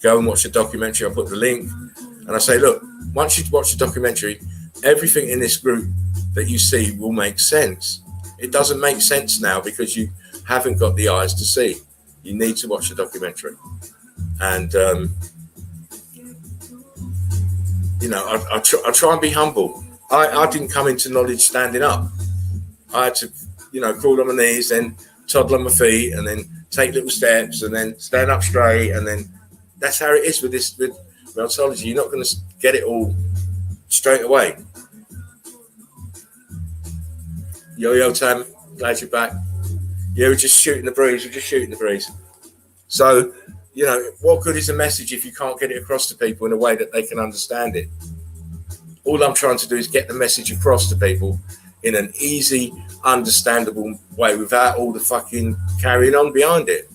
Go and watch the documentary. I'll put the link, and I say, look, once you watch the documentary, everything in this group that you see will make sense. It doesn't make sense now because you haven't got the eyes to see. You need to watch the documentary. And, I try and be humble. I didn't come into knowledge standing up. I had to, crawl on my knees, then toddle on my feet, and then take little steps, and then stand up straight. And then that's how it is with meltology. You're not going to get it all straight away. Yo, Tam, glad you're back. Yeah, we're just shooting the breeze. So, what good is a message if you can't get it across to people in a way that they can understand it? All I'm trying to do is get the message across to people in an easy, understandable way without all the fucking carrying on behind it.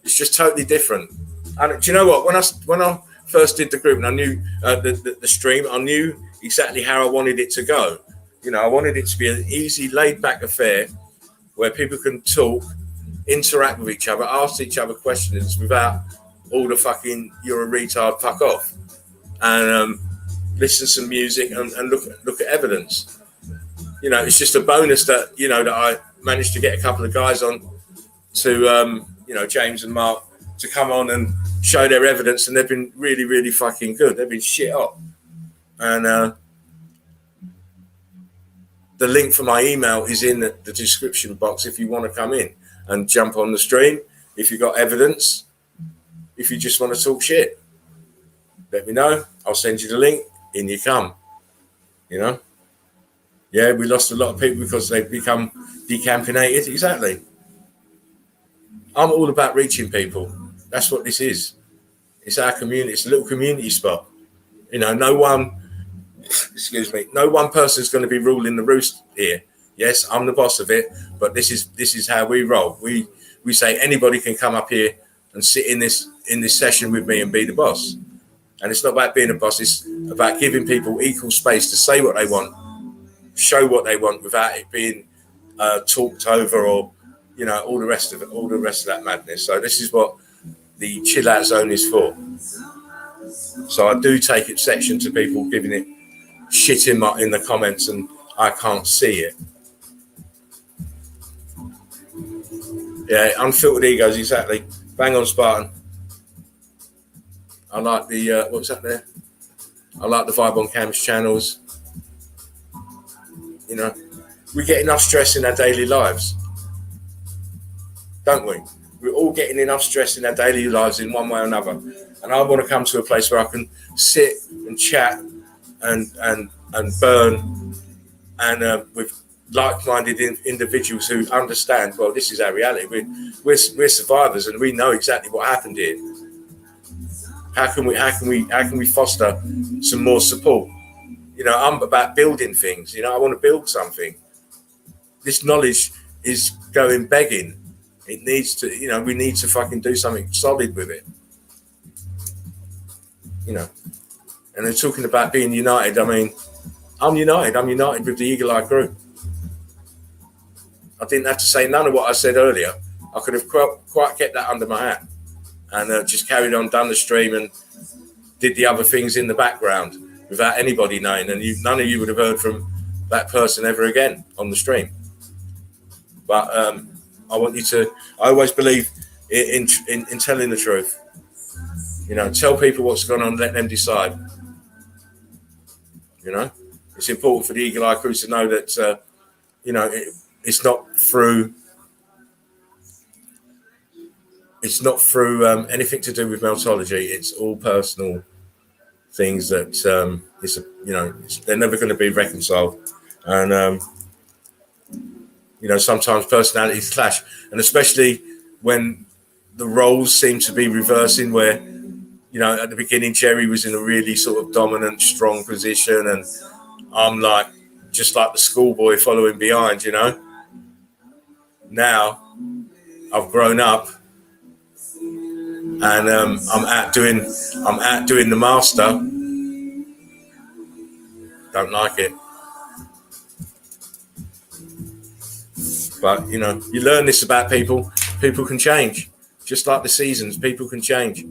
It's just totally different. And do you know what? When I first did the group and I knew the stream, I knew exactly how I wanted it to go. I wanted it to be an easy, laid-back affair where people can talk, interact with each other, ask each other questions without all the fucking "you're a retard, fuck off," and listen to some music and look at evidence. It's just a bonus that that I managed to get a couple of guys on to James and Mark to come on and show their evidence, and they've been really, really fucking good. They've been shit up, and the link for my email is in the description box if you want to come in and jump on the stream. If you've got evidence, if you just want to talk shit, let me know. I'll send you the link. In you come. Yeah, we lost a lot of people because they've become decampinated. Exactly. I'm all about reaching people. That's what this is. It's our community. It's a little community spot. You know, no one person's going to be ruling the roost here. Yes, I'm the boss of it, but this is how we roll. We say anybody can come up here and sit in this session with me and be the boss. And it's not about being a boss. It's about giving people equal space to say what they want, show what they want without it being talked over or, you know, all the rest of that madness. So this is what the chill out zone is for. So I do take exception to people giving it shit in the comments and I can't see it. Yeah, unfiltered egos, exactly. Bang on, Spartan. I like the what's that there? I like the Vibe on Cams channels. You know, we get enough stress in our daily lives, don't we? We're all getting enough stress in our daily lives in one way or another. And I want to come to a place where I can sit and chat and burn and with like-minded individuals who understand. Well, this is our reality. We're survivors, and we know exactly what happened here. How can we foster some more support? You know, I'm about building things. You know, I want to build something. This knowledge is going begging. It needs to, you know, we need to fucking do something solid with it. You know, and they're talking about being united. I mean, I'm united. I'm united with the Eagle Eye Group. I didn't have to say none of what I said earlier. I could have quite kept that under my hat and just carried on down the stream and did the other things in the background without anybody knowing. And none of you would have heard from that person ever again on the stream. But I want you to, I always believe in telling the truth. You know, tell people what's going on, let them decide. You know, it's important for the Eagle Eye Crew to know that, you know, it's not through anything to do with Meltology. It's all personal things that, they're never going to be reconciled. And, you know, sometimes personalities clash, and especially when the roles seem to be reversing where, you know, at the beginning, Jerry was in a really sort of dominant, strong position, and I'm like, just like the schoolboy following behind, you know. Now I've grown up, and I'm out doing the master. Don't like it, but you know, you learn this about people. People can change, just like the seasons. People can change.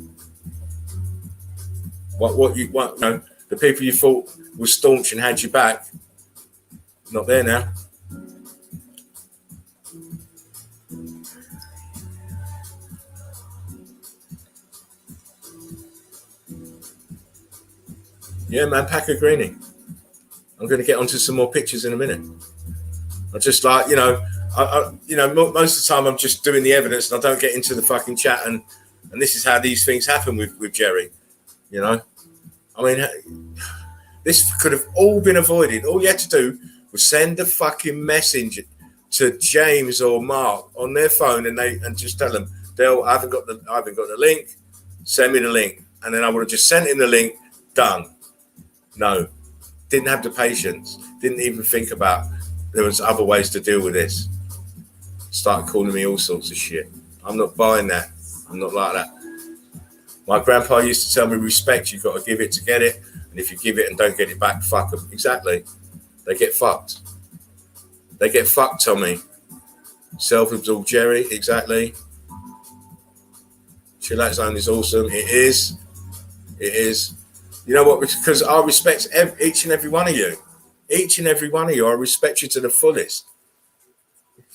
What you know, the people you thought were staunch and had your back, not there now. Yeah, man, pack a greenie. I'm going to get onto some more pictures in a minute. I just like, you know, most of the time I'm just doing the evidence and I don't get into the fucking chat, and this is how these things happen with Jerry. You know, I mean, this could have all been avoided. All you had to do was send a fucking message to James or Mark on their phone, and just tell them, Dale, I haven't got the link. Send me the link, and then I would have just sent him the link. Done. No, didn't have the patience. Didn't even think about there was other ways to deal with this. Started calling me all sorts of shit. I'm not buying that. I'm not like that. My grandpa used to tell me, respect, you've got to give it to get it. And if you give it and don't get it back, fuck them. Exactly. They get fucked. They get fucked, Tommy. Self-absorbed Jerry, exactly. Chill Out Zone is awesome. It is. It is. You know what? Because I respect each and every one of you. Each and every one of you, I respect you to the fullest.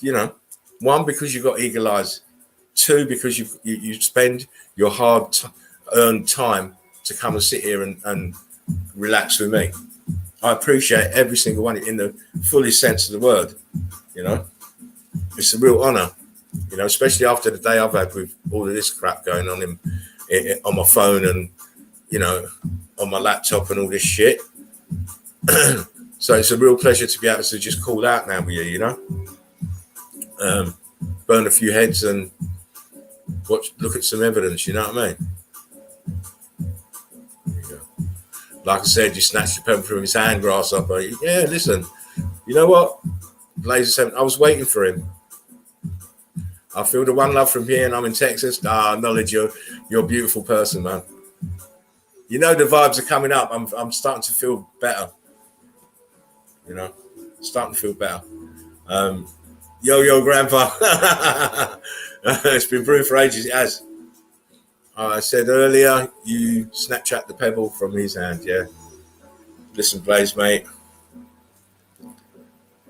You know, one, because you've got eagle eyes. Two, because you spend your hard-earned time to come and sit here and relax with me. I appreciate every single one in the fullest sense of the word. You know, it's a real honour. You know, especially after the day I've had with all of this crap going on on my phone and, you know, on my laptop and all this shit. So it's a real pleasure to be able to just call out now with you, burn a few heads and look at some evidence, you know what I mean? Like I said, you snatched the pebble from his hand, grasshopper. Yeah, listen, you know what? Laser 7, I was waiting for him. I feel the one love from here, and I'm in Texas. Knowledge, you're a beautiful person, man. You know the vibes are coming up. I'm starting to feel better. Starting to feel better. Yo, grandpa. It's been brewing for ages. It has. I said earlier, you Snapchat the pebble from his hand. Yeah. Listen, Blaze, mate.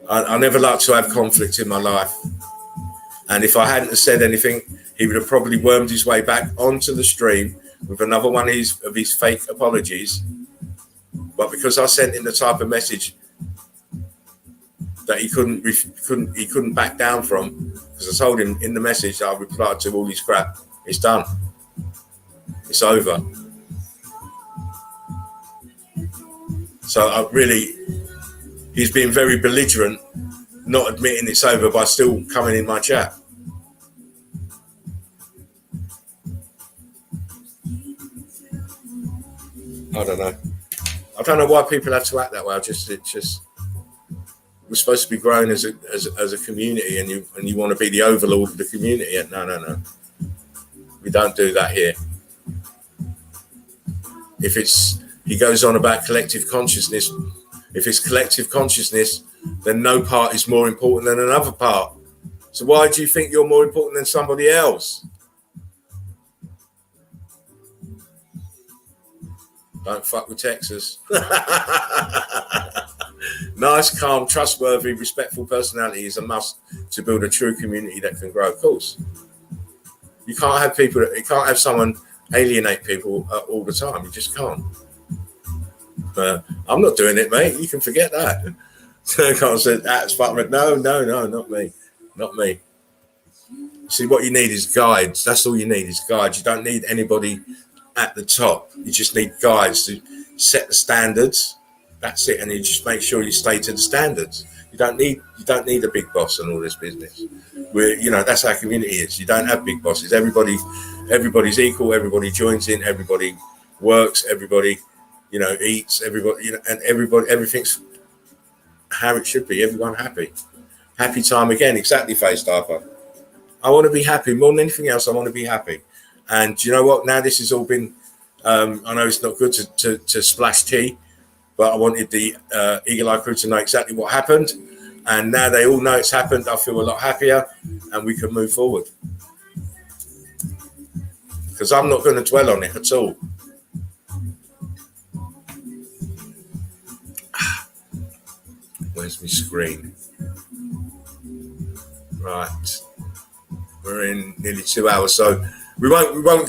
I never like to have conflict in my life. And if I hadn't have said anything, he would have probably wormed his way back onto the stream with another one of his fake apologies. But because I sent him the type of message that he couldn't back down from, because I told him in the message that I replied to all his crap. It's done. It's over. So he's been very belligerent, not admitting it's over by still coming in my chat. I don't know why people have to act that way. We're supposed to be growing as a community, and you want to be the overlord of the community. No. We don't do that here. He goes on about collective consciousness. If it's collective consciousness, then no part is more important than another part. So why do you think you're more important than somebody else? Don't fuck with Texas. Nice, calm, trustworthy, respectful personality is a must to build a true community that can grow. Of course, you can't have someone alienate people all the time. You just can't. I'm not doing it, mate. You can forget that. So I can't say that's Spartan. No, not me. See, what you need is guides. That's all you need is guides. You don't need anybody at the top. You just need guides to set the standards. That's it, and you just make sure you stay to the standards. You don't need a big boss and all this business. That's how community is. You don't have big bosses. Everybody's equal. Everybody joins in. Everybody works. Everybody, eats. Everybody, and everything's how it should be. Everyone happy. Happy time again. Exactly, Face Diver. I want to be happy more than anything else. I want to be happy. And you know what? Now this has all been. I know it's not good to splash tea. But I wanted the Eagle Eye crew to know exactly what happened. And now they all know it's happened. I feel a lot happier and we can move forward. Because I'm not going to dwell on it at all. Where's my screen? Right. We're in nearly 2 hours. So I won't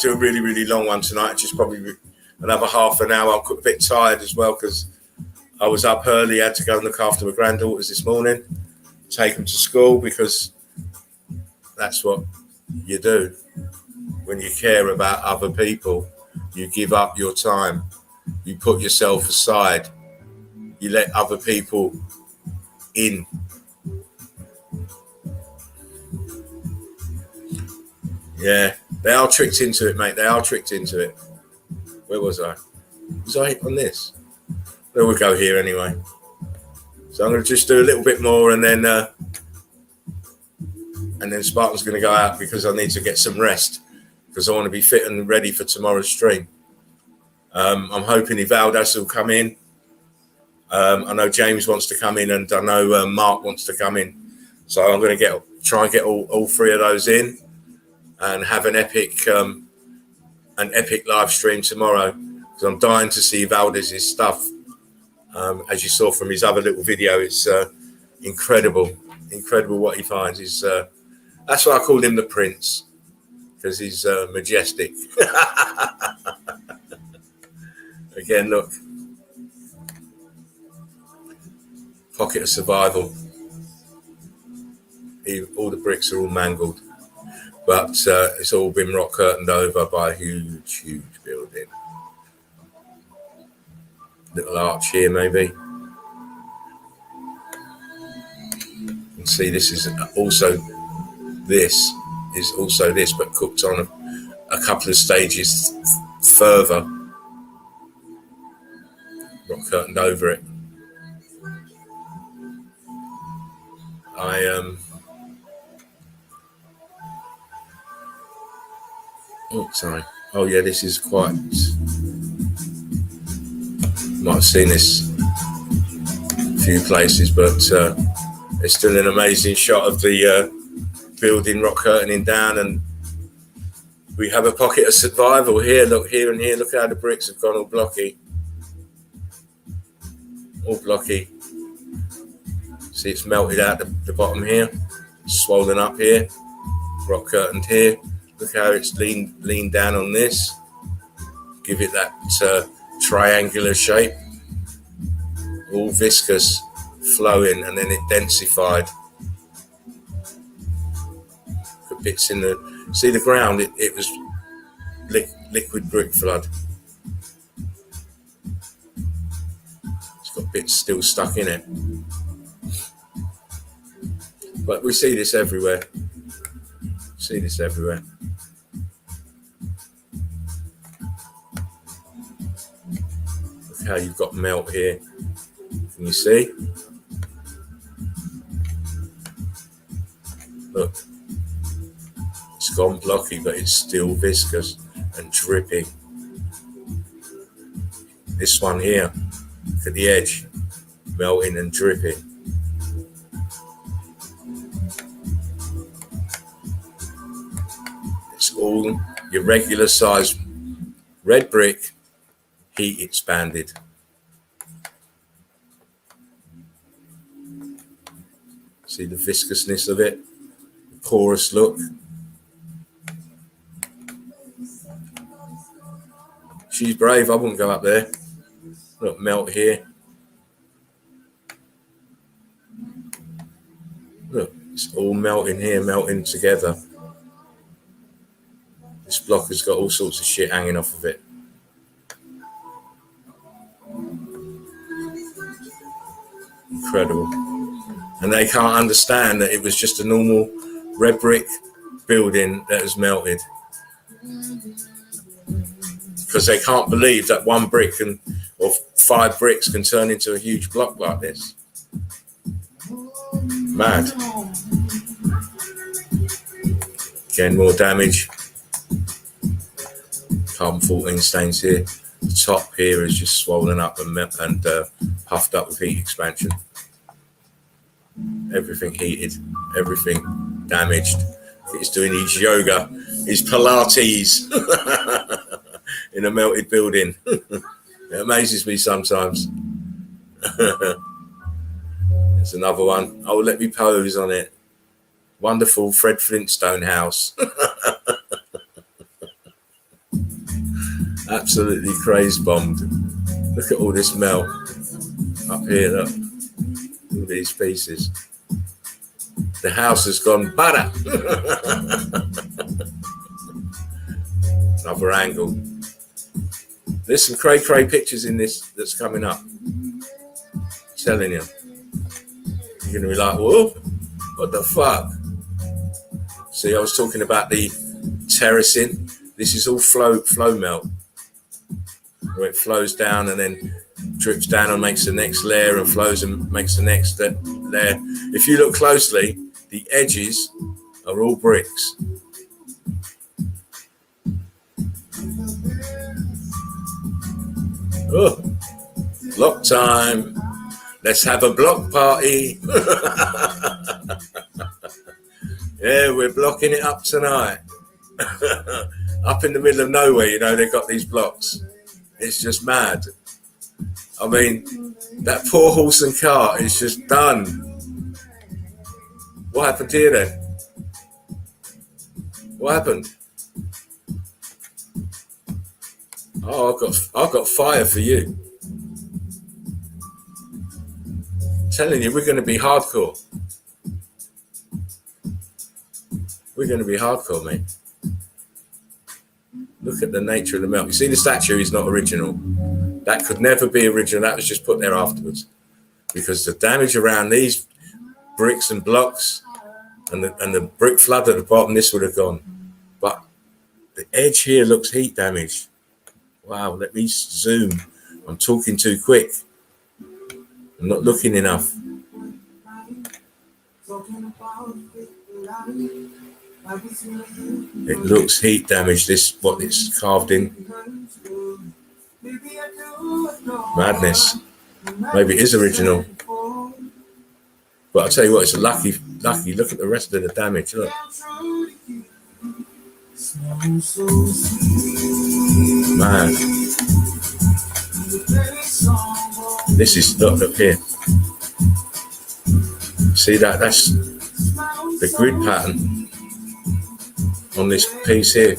do a really, really long one tonight. Just probably another half an hour. I'm a bit tired as well because I was up early. I had to go and look after my granddaughters this morning, take them to school, because that's what you do when you care about other people. You give up your time. You put yourself aside. You let other people in. Yeah, they are tricked into it, mate. They are tricked into it. Where was I? Was I on this? There we go here anyway. So I'm going to just do a little bit more, and then Spartan's going to go out because I need to get some rest because I want to be fit and ready for tomorrow's stream. I'm hoping Ivaldas will come in. I know James wants to come in, and I know Mark wants to come in. So I'm going to try and get all three of those in and have an epic live stream tomorrow, because I'm dying to see Valdez's stuff. As you saw from his other little video, it's incredible what he finds. That's why I call him the Prince, because he's majestic. Again, look, pocket of survival. All the bricks are all mangled. But it's all been rock curtained over by a huge building. Little arch here, maybe. You can see this is also this, but cooked on a couple of stages further. Rock curtained over it. Oh, sorry. Oh, yeah, this is quite. Might have seen this a few places, but it's still an amazing shot of the building rock curtaining down, and we have a pocket of survival here. Look here and here. Look how the bricks have gone all blocky. All blocky. See, it's melted out the bottom here, swollen up here, rock curtained here. Look how it's leaned down on this. Give it that triangular shape. All viscous, flowing, and then it densified. Put bits in the. See the ground? It was liquid brick flood. It's got bits still stuck in it. But we see this everywhere. See this everywhere. Look how you've got melt here. Can you see? Look. It's gone blocky, but it's still viscous and dripping. This one here, look at the edge, melting and dripping. It's all your regular size red brick, heat expanded. See the viscousness of it, the porous look. She's brave, I wouldn't go up there. Look, melt here. Look, it's all melting here, melting together. This block has got all sorts of shit hanging off of it. Incredible. And they can't understand that it was just a normal red brick building that has melted. Because they can't believe that one brick or 5 bricks can turn into a huge block like this. Mad. Again, more damage. Carbon 14 stains here. The top here is just swollen up and puffed up with heat expansion. Everything heated, everything damaged. He's doing his yoga, his Pilates in a melted building. It amazes me sometimes. There's another one. Oh, let me pose on it. Wonderful Fred Flintstone house. Absolutely craze bombed. Look at all this melt up here. Look, all these pieces. The house has gone butter. Another angle. There's some cray pictures in this that's coming up. I'm telling you. You're going to be like, whoa, what the fuck? See, I was talking about the terracing. This is all flow melt. Where it flows down and then drips down and makes the next layer and flows and makes the next layer. If you look closely, the edges are all bricks. Oh, block time. Let's have a block party. Yeah, we're blocking it up tonight. Up in the middle of nowhere, you know, they've got these blocks. It's just mad. I mean, that poor horse and cart is just done. What happened here then? What happened? Oh, I've got fire for you. I'm telling you, we're going to be hardcore. We're going to be hardcore, mate. Look at the nature of the melt. You see the statue is not original. That could never be original. That was just put there afterwards, because the damage around these bricks and blocks and the brick flood at the bottom, this would have gone. But the edge here looks heat damaged. Wow, let me zoom. I'm talking too quick. I'm not looking enough. It looks heat damaged, this what it's carved in. Madness. Maybe it is original. But I'll tell you what, it's a lucky. Look at the rest of the damage. Look. Man. This is, look here. See that? That's the grid pattern on this piece here.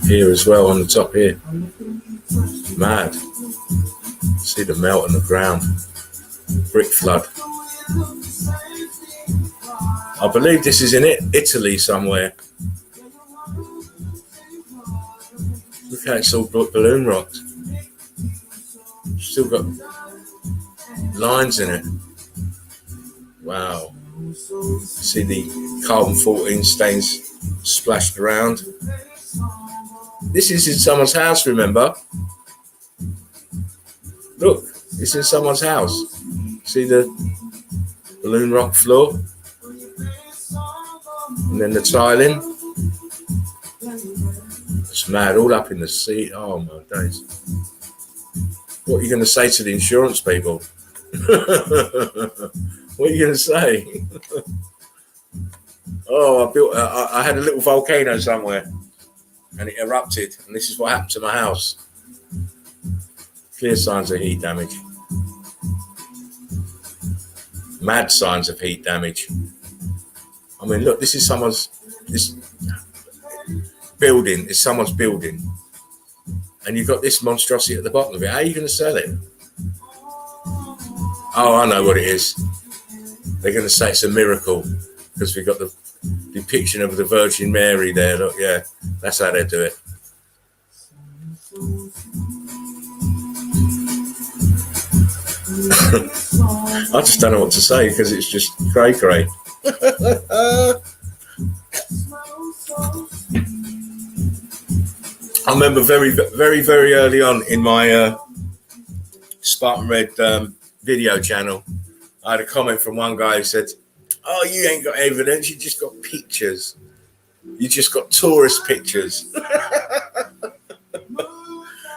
Here as well, on the top here. Mad. See the melt on the ground. Brick flood. I believe this is in Italy somewhere. Look how it's all balloon rocked. Still got lines in it. Wow. See the carbon 14 stains splashed around. This is in someone's house, remember? Look, it's in someone's house. See the balloon rock floor? And then the tiling. It's mad, all up in the sea. Oh my days. What are you going to say to the insurance people? What are you going to say? Oh, I had a little volcano somewhere and it erupted, and this is what happened to my house. Clear signs of heat damage. Mad signs of heat damage. I mean, look, this building is someone's building, and you've got this monstrosity at the bottom of it. How are you going to sell it? Oh, I know what it is. They're going to say it's a miracle because we've got the depiction of the Virgin Mary there. Look, yeah, that's how they do it. I just don't know what to say because it's just cray. I remember very early on in my Spartan Red video channel, I had a comment from one guy who said, "Oh, you ain't got evidence, you just got pictures. You just got tourist pictures."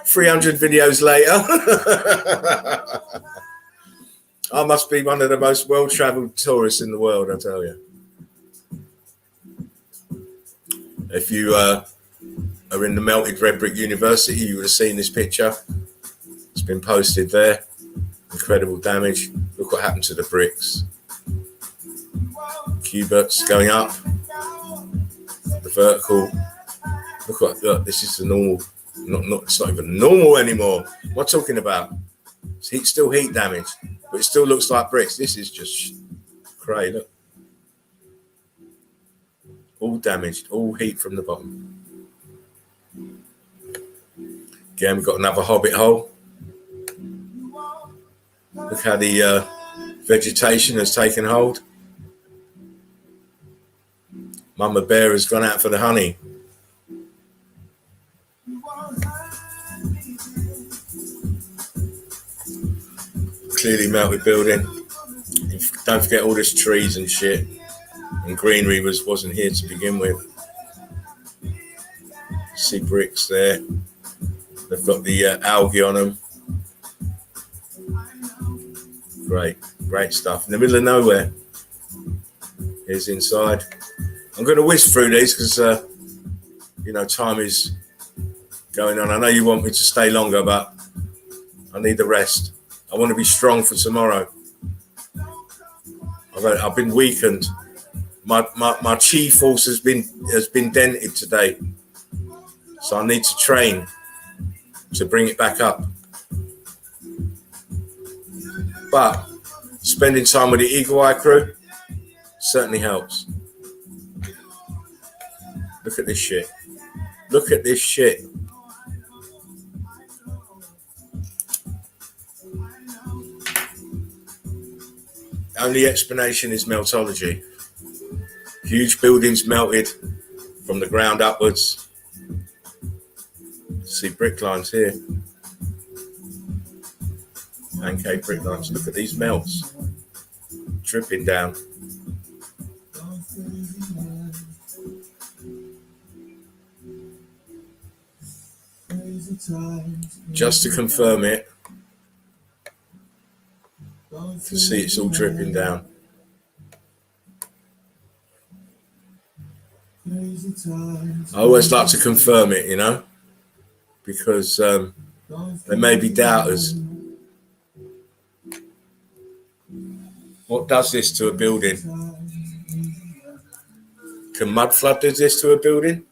300 videos later, I must be one of the most well-travelled tourists in the world, I tell you. If you are in the Melted Red Brick University, you would have seen this picture. It's been posted there. Incredible damage. Look what happened to the bricks. Cubits going up. The vertical. Look, this is the normal. It's not even normal anymore. What I'm talking about? It's still heat damage, but it still looks like bricks. This is just cray. Look. All damaged, all heat from the bottom. Again, we've got another hobbit hole. Look how the vegetation has taken hold. Mama Bear has gone out for the honey. Clearly melted building. Don't forget all this trees and shit. And greenery wasn't here to begin with. See bricks there. They've got the algae on them. Great stuff. In the middle of nowhere. Here's inside. I'm going to whiz through these because, time is going on. I know you want me to stay longer, but I need the rest. I want to be strong for tomorrow. I've been weakened. My chi force has been dented today, so I need to train to bring it back up. But spending time with the Eagle Eye crew certainly helps. Look at this shit. Look at this shit. Only explanation is meltology. Huge buildings melted from the ground upwards. See brick lines here. Pancake brick lines. Look at these melts dripping down. Just to confirm it, you can see it's all dripping down. I always like to confirm it, you know, because there may be doubters. What does this to a building? Can mud flood do this to a building?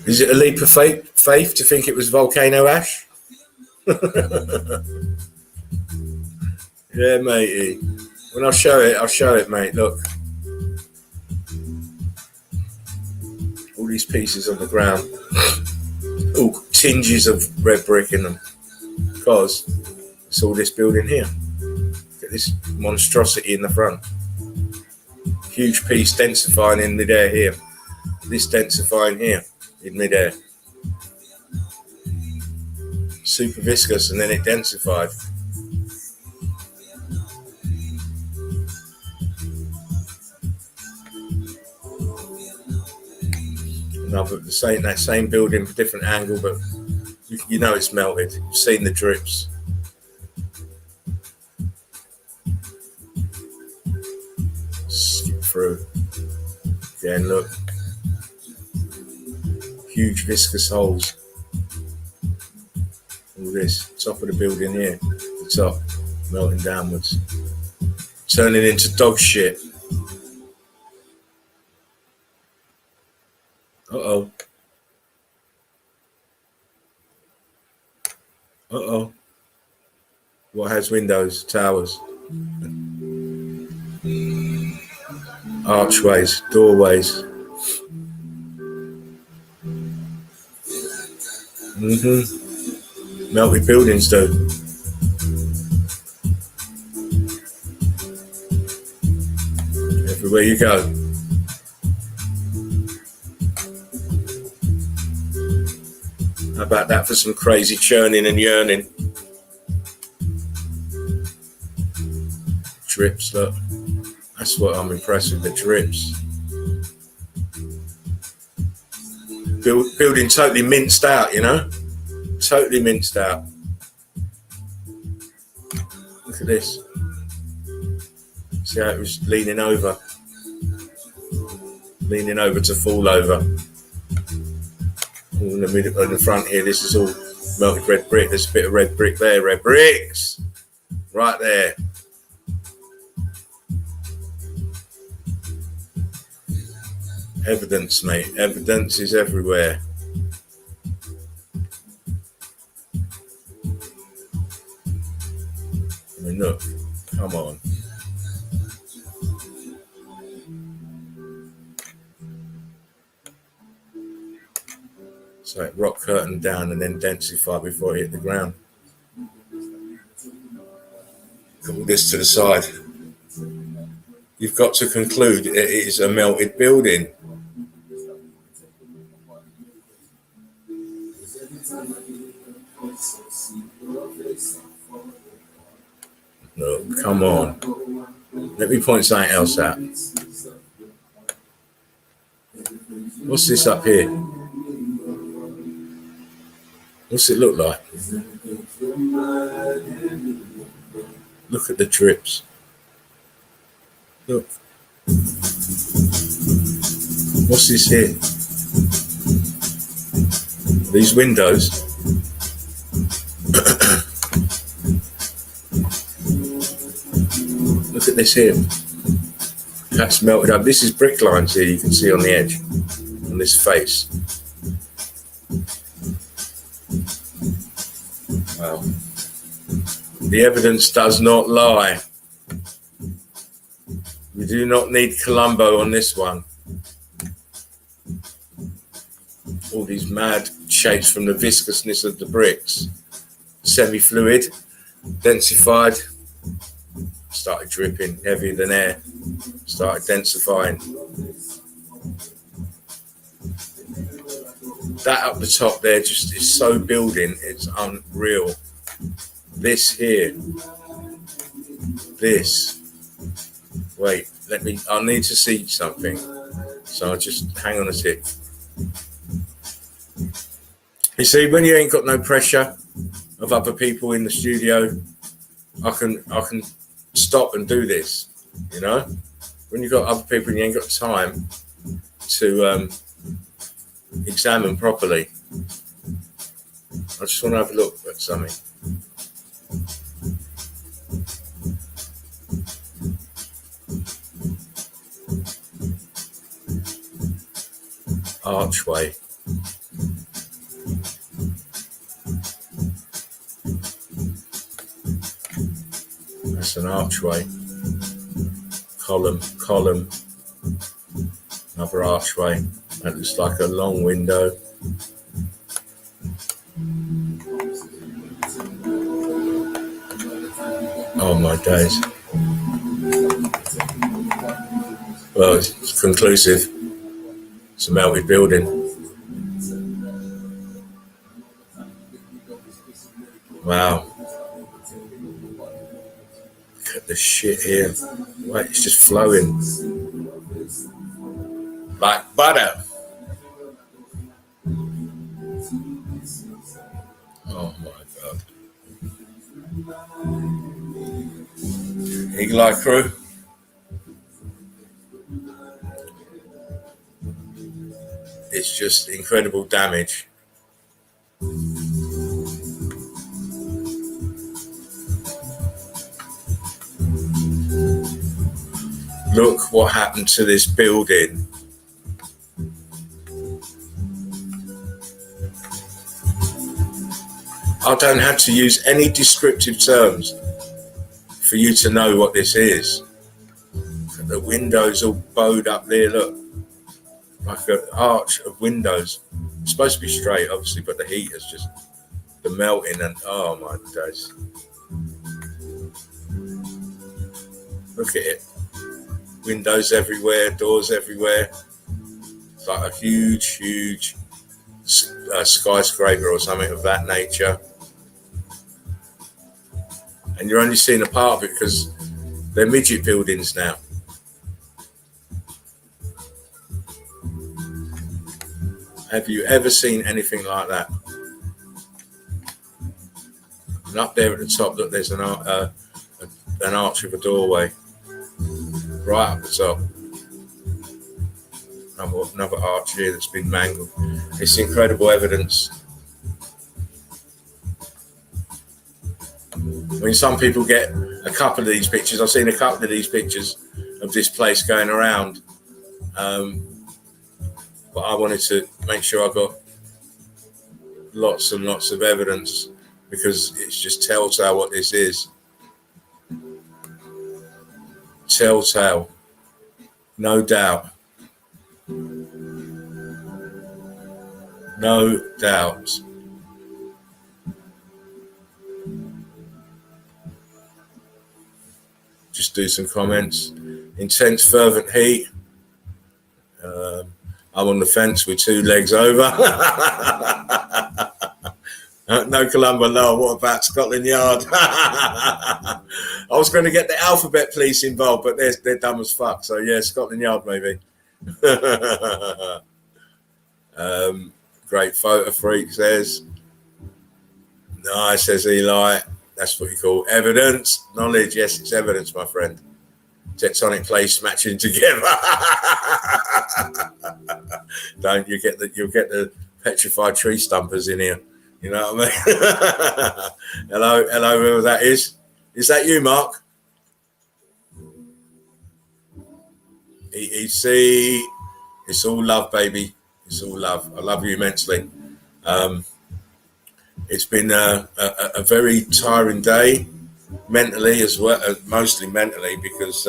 Is it a leap of faith to think it was volcano ash? Yeah, matey. When I'll show it, mate. Look. All these pieces on the ground. All tinges of red brick in them. Because it's all this building here. Look at this monstrosity in the front. Huge piece densifying in midair here. This densifying here in midair. Super viscous, and then it densified. Another that same building, different angle, but you know it's melted. You've seen the drips. Skip through. Again, look. Huge viscous holes. All this, top of the building here, the top, melting downwards. Turning into dog shit. Uh-oh. Uh-oh. What has windows? Towers. Archways, doorways. Melted buildings do. Everywhere you go. How about that for some crazy churning and yearning? Drips, look. That's what I'm impressed with, the drips. Building totally minced out, you know? Totally minced out. Look at this. See how it was leaning over? Leaning over to fall over. All in the middle, in the front here, this is all melted red brick. There's a bit of red brick there. Red bricks! Right there. Evidence, mate. Evidence is everywhere. I mean, look. Come on. So it rock curtain down and then densify before it hit the ground. Put all this to the side. You've got to conclude it is a melted building. No, come on. Let me point something else out. What's this up here? What's it look like? Look at the drips. Look. What's this here? These windows. Look at this here. That's melted up. This is brick lines here you can see on the edge, on this face. Well, the evidence does not lie. We do not need Columbo on this one. All these mad shapes from the viscousness of the bricks. Semi-fluid, densified, started dripping, heavier than air, started densifying. That up the top there just is so building, it's unreal. This here, this, wait, I need to see something. So I'll just hang on a tick. You see, when you ain't got no pressure of other people in the studio, I can stop and do this, you know? When you've got other people and you ain't got time to examine properly. I just want to have a look at something. Archway. That's an archway. Column, another archway. That looks like a long window. Oh my days. Well, it's conclusive. It's a melted building. Wow. Look at the shit here. Wait, it's just flowing. Like butter. Oh my God. Eagle Eye Crew. It's just incredible damage. Look what happened to this building. I don't have to use any descriptive terms for you to know what this is. The windows all bowed up there, look. Like an arch of windows. It's supposed to be straight, obviously, but the heat is just the melting and oh my days. Look at it. Windows everywhere, doors everywhere. It's like a huge skyscraper or something of that nature. And you're only seeing a part of it because they're midget buildings now. Have you ever seen anything like that? And up there at the top, look, there's an arch of a doorway. Right up the top. Another arch here that's been mangled. It's incredible evidence. I mean, some people get a couple of these pictures. I've seen a couple of these pictures of this place going around. But I wanted to make sure I got lots and lots of evidence because it's just telltale what this is. Telltale. No doubt. No doubt. Just do some comments. Intense fervent heat. I'm on the fence with 2 legs over. No Columbo, no. What about Scotland Yard? I was going to get the alphabet police involved, but they're dumb as fuck. So yeah, Scotland Yard maybe. Great photo freak says. Nice, says Eli. That's what you call evidence. Knowledge, yes, it's evidence, my friend. Tectonic plates matching together. Don't you get you'll get the petrified tree stumpers in here. You know what I mean? Hello, whoever that is. Is that you, Mark? EEC. It's all love, baby. It's all love. I love you immensely. It's been a very tiring day, mentally as well, mostly mentally, because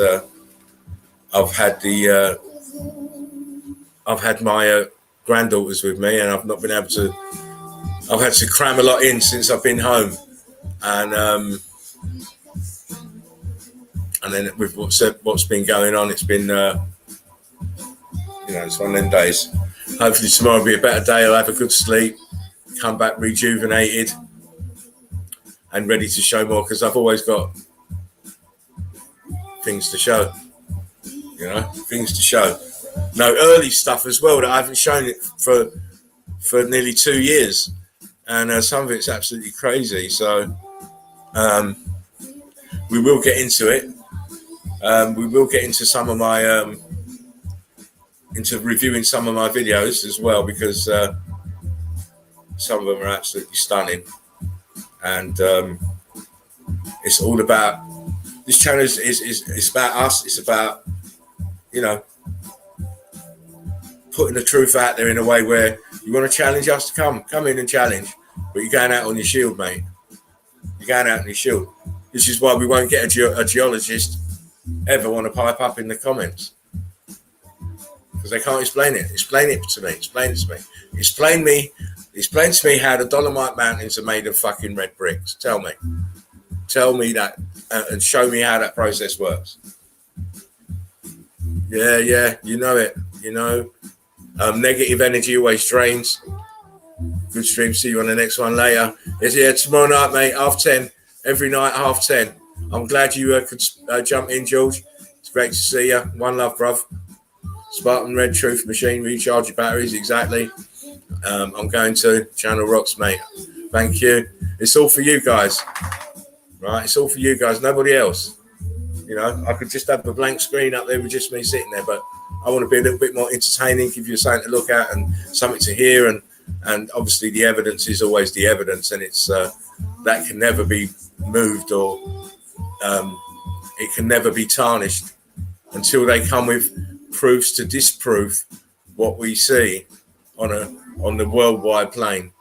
I've had my granddaughters with me, and I've not been able to. I've had to cram a lot in since I've been home, and then with what's been going on, it's been it's one of them days. Hopefully tomorrow will be a better day. I'll have a good sleep, come back rejuvenated and ready to show more, because I've always got things to show. Things to show. No, early stuff as well that I haven't shown it for nearly 2 years, and some of it's absolutely crazy. So we will get into it. We will get into some of my into reviewing some of my videos as well, because some of them are absolutely stunning, and it's all about this channel is about us. It's about putting the truth out there in a way where you want to challenge us to come in and challenge, but you're going out on your shield, mate. You're going out on your shield. This is why we won't get a geologist ever want to pipe up in the comments, because they can't explain it. Explain it to me. Explain it to me. Explain to me how the Dolomite Mountains are made of fucking red bricks. Tell me that, and show me how that process works. Yeah, you know it. Negative energy always drains. Good stream. See you on the next one later. It's tomorrow night, mate. 10:30. Every night, 10:30. I'm glad you could jump in, George. It's great to see you. One love, bruv. Spartan Red Truth Machine. Recharge your batteries. Exactly. I'm going to. Channel rocks, mate. Thank you. It's all for you guys. Right? It's all for you guys. Nobody else. I could just have a blank screen up there with just me sitting there, but I want to be a little bit more entertaining, give you something to look at and something to hear, and obviously the evidence is always the evidence, and it's that can never be moved, or it can never be tarnished until they come with proofs to disprove what we see on the worldwide plane.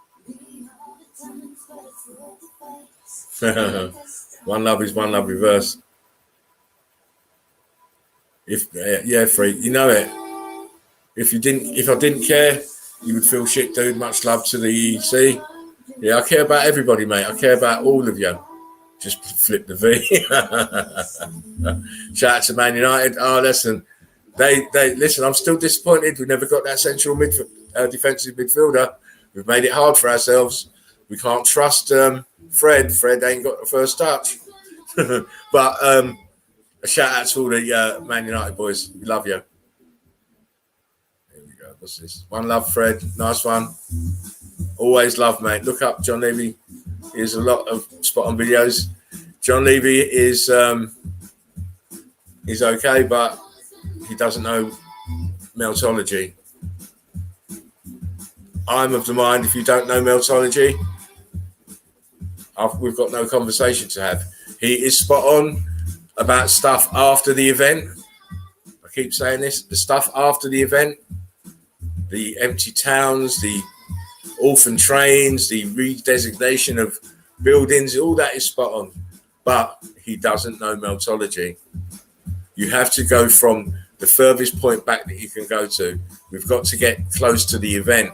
One love is one love reverse. Freak, you know it. If I didn't care, you would feel shit, dude. Much love to the EC. Yeah, I care about everybody, mate. I care about all of you. Just flip the V. Shout out to Man United. Oh, listen, they listen. I'm still disappointed. We never got that central defensive midfielder. We've made it hard for ourselves. We can't trust Fred. Fred ain't got the first touch. But a shout out to all the Man United boys. We love you. Here we go. What's this? One love, Fred. Nice one. Always love, mate. Look up John Levy. Here's a lot of spot on videos. John Levy is okay, but he doesn't know meltology. I'm of the mind, if you don't know meltology, we've got no conversation to have. He is spot on about stuff after the event. I keep saying this. The stuff after the event, the empty towns, the orphan trains, the redesignation of buildings, all that is spot on. But he doesn't know meltology. You have to go from the furthest point back that you can go to. We've got to get close to the event.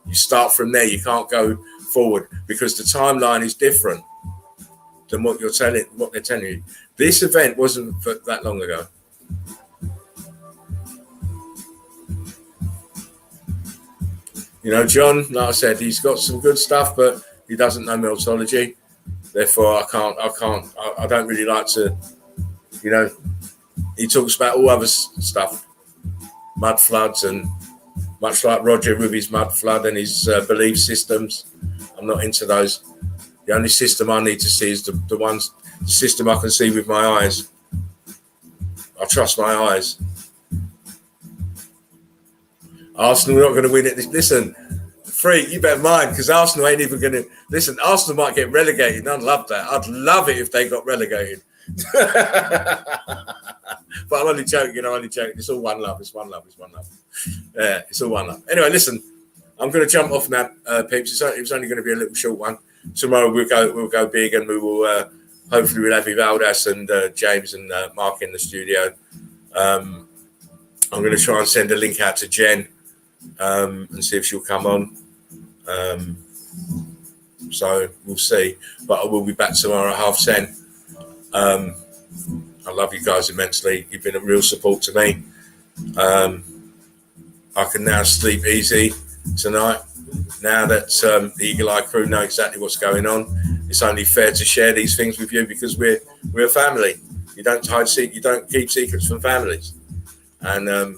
You start from there. You can't go forward, because the timeline is different than what they're telling you. This event wasn't that long ago. John, like I said, he's got some good stuff, but he doesn't know meltology. Therefore, I don't really like to, he talks about all other stuff, mud floods, and much like Roger with his mud flood and his belief systems. I'm not into those. The only system I need to see is the system I can see with my eyes. I trust my eyes. Arsenal are not going to win it. Listen, Freak, you better mind, because Arsenal ain't even going to... Listen, Arsenal might get relegated. I'd love that. I'd love it if they got relegated. But I'm only joking, It's all one love. It's one love. Yeah, it's all one love. Anyway, listen, I'm going to jump off now, peeps. It was only going to be a little short one. Tomorrow we'll go big, and we will hopefully we'll have Ivaldas and James and Mark in the studio. I'm going to try and send a link out to Jen and see if she'll come on. So we'll see. But I will be back tomorrow at 10:30. I love you guys immensely. You've been a real support to me. I can now sleep easy tonight. Now that the Eagle Eye crew know exactly what's going on, it's only fair to share these things with you because we're a family. You don't keep secrets from families, and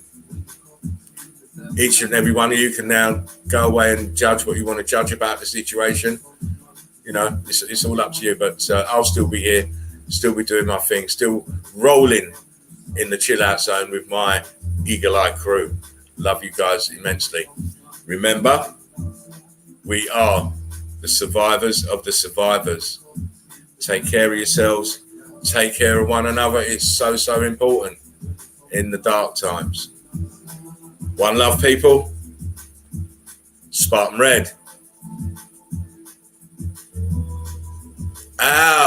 each and every one of you can now go away and judge what you want to judge about the situation. You know, it's all up to you. But I'll still be here, still be doing my thing, still rolling in the chill out zone with my Eagle Eye crew. Love you guys immensely. Remember, we are the survivors of the survivors. Take care of yourselves. Take care of one another. It's so, so important in the dark times. One love, people. Spartan Red. Out.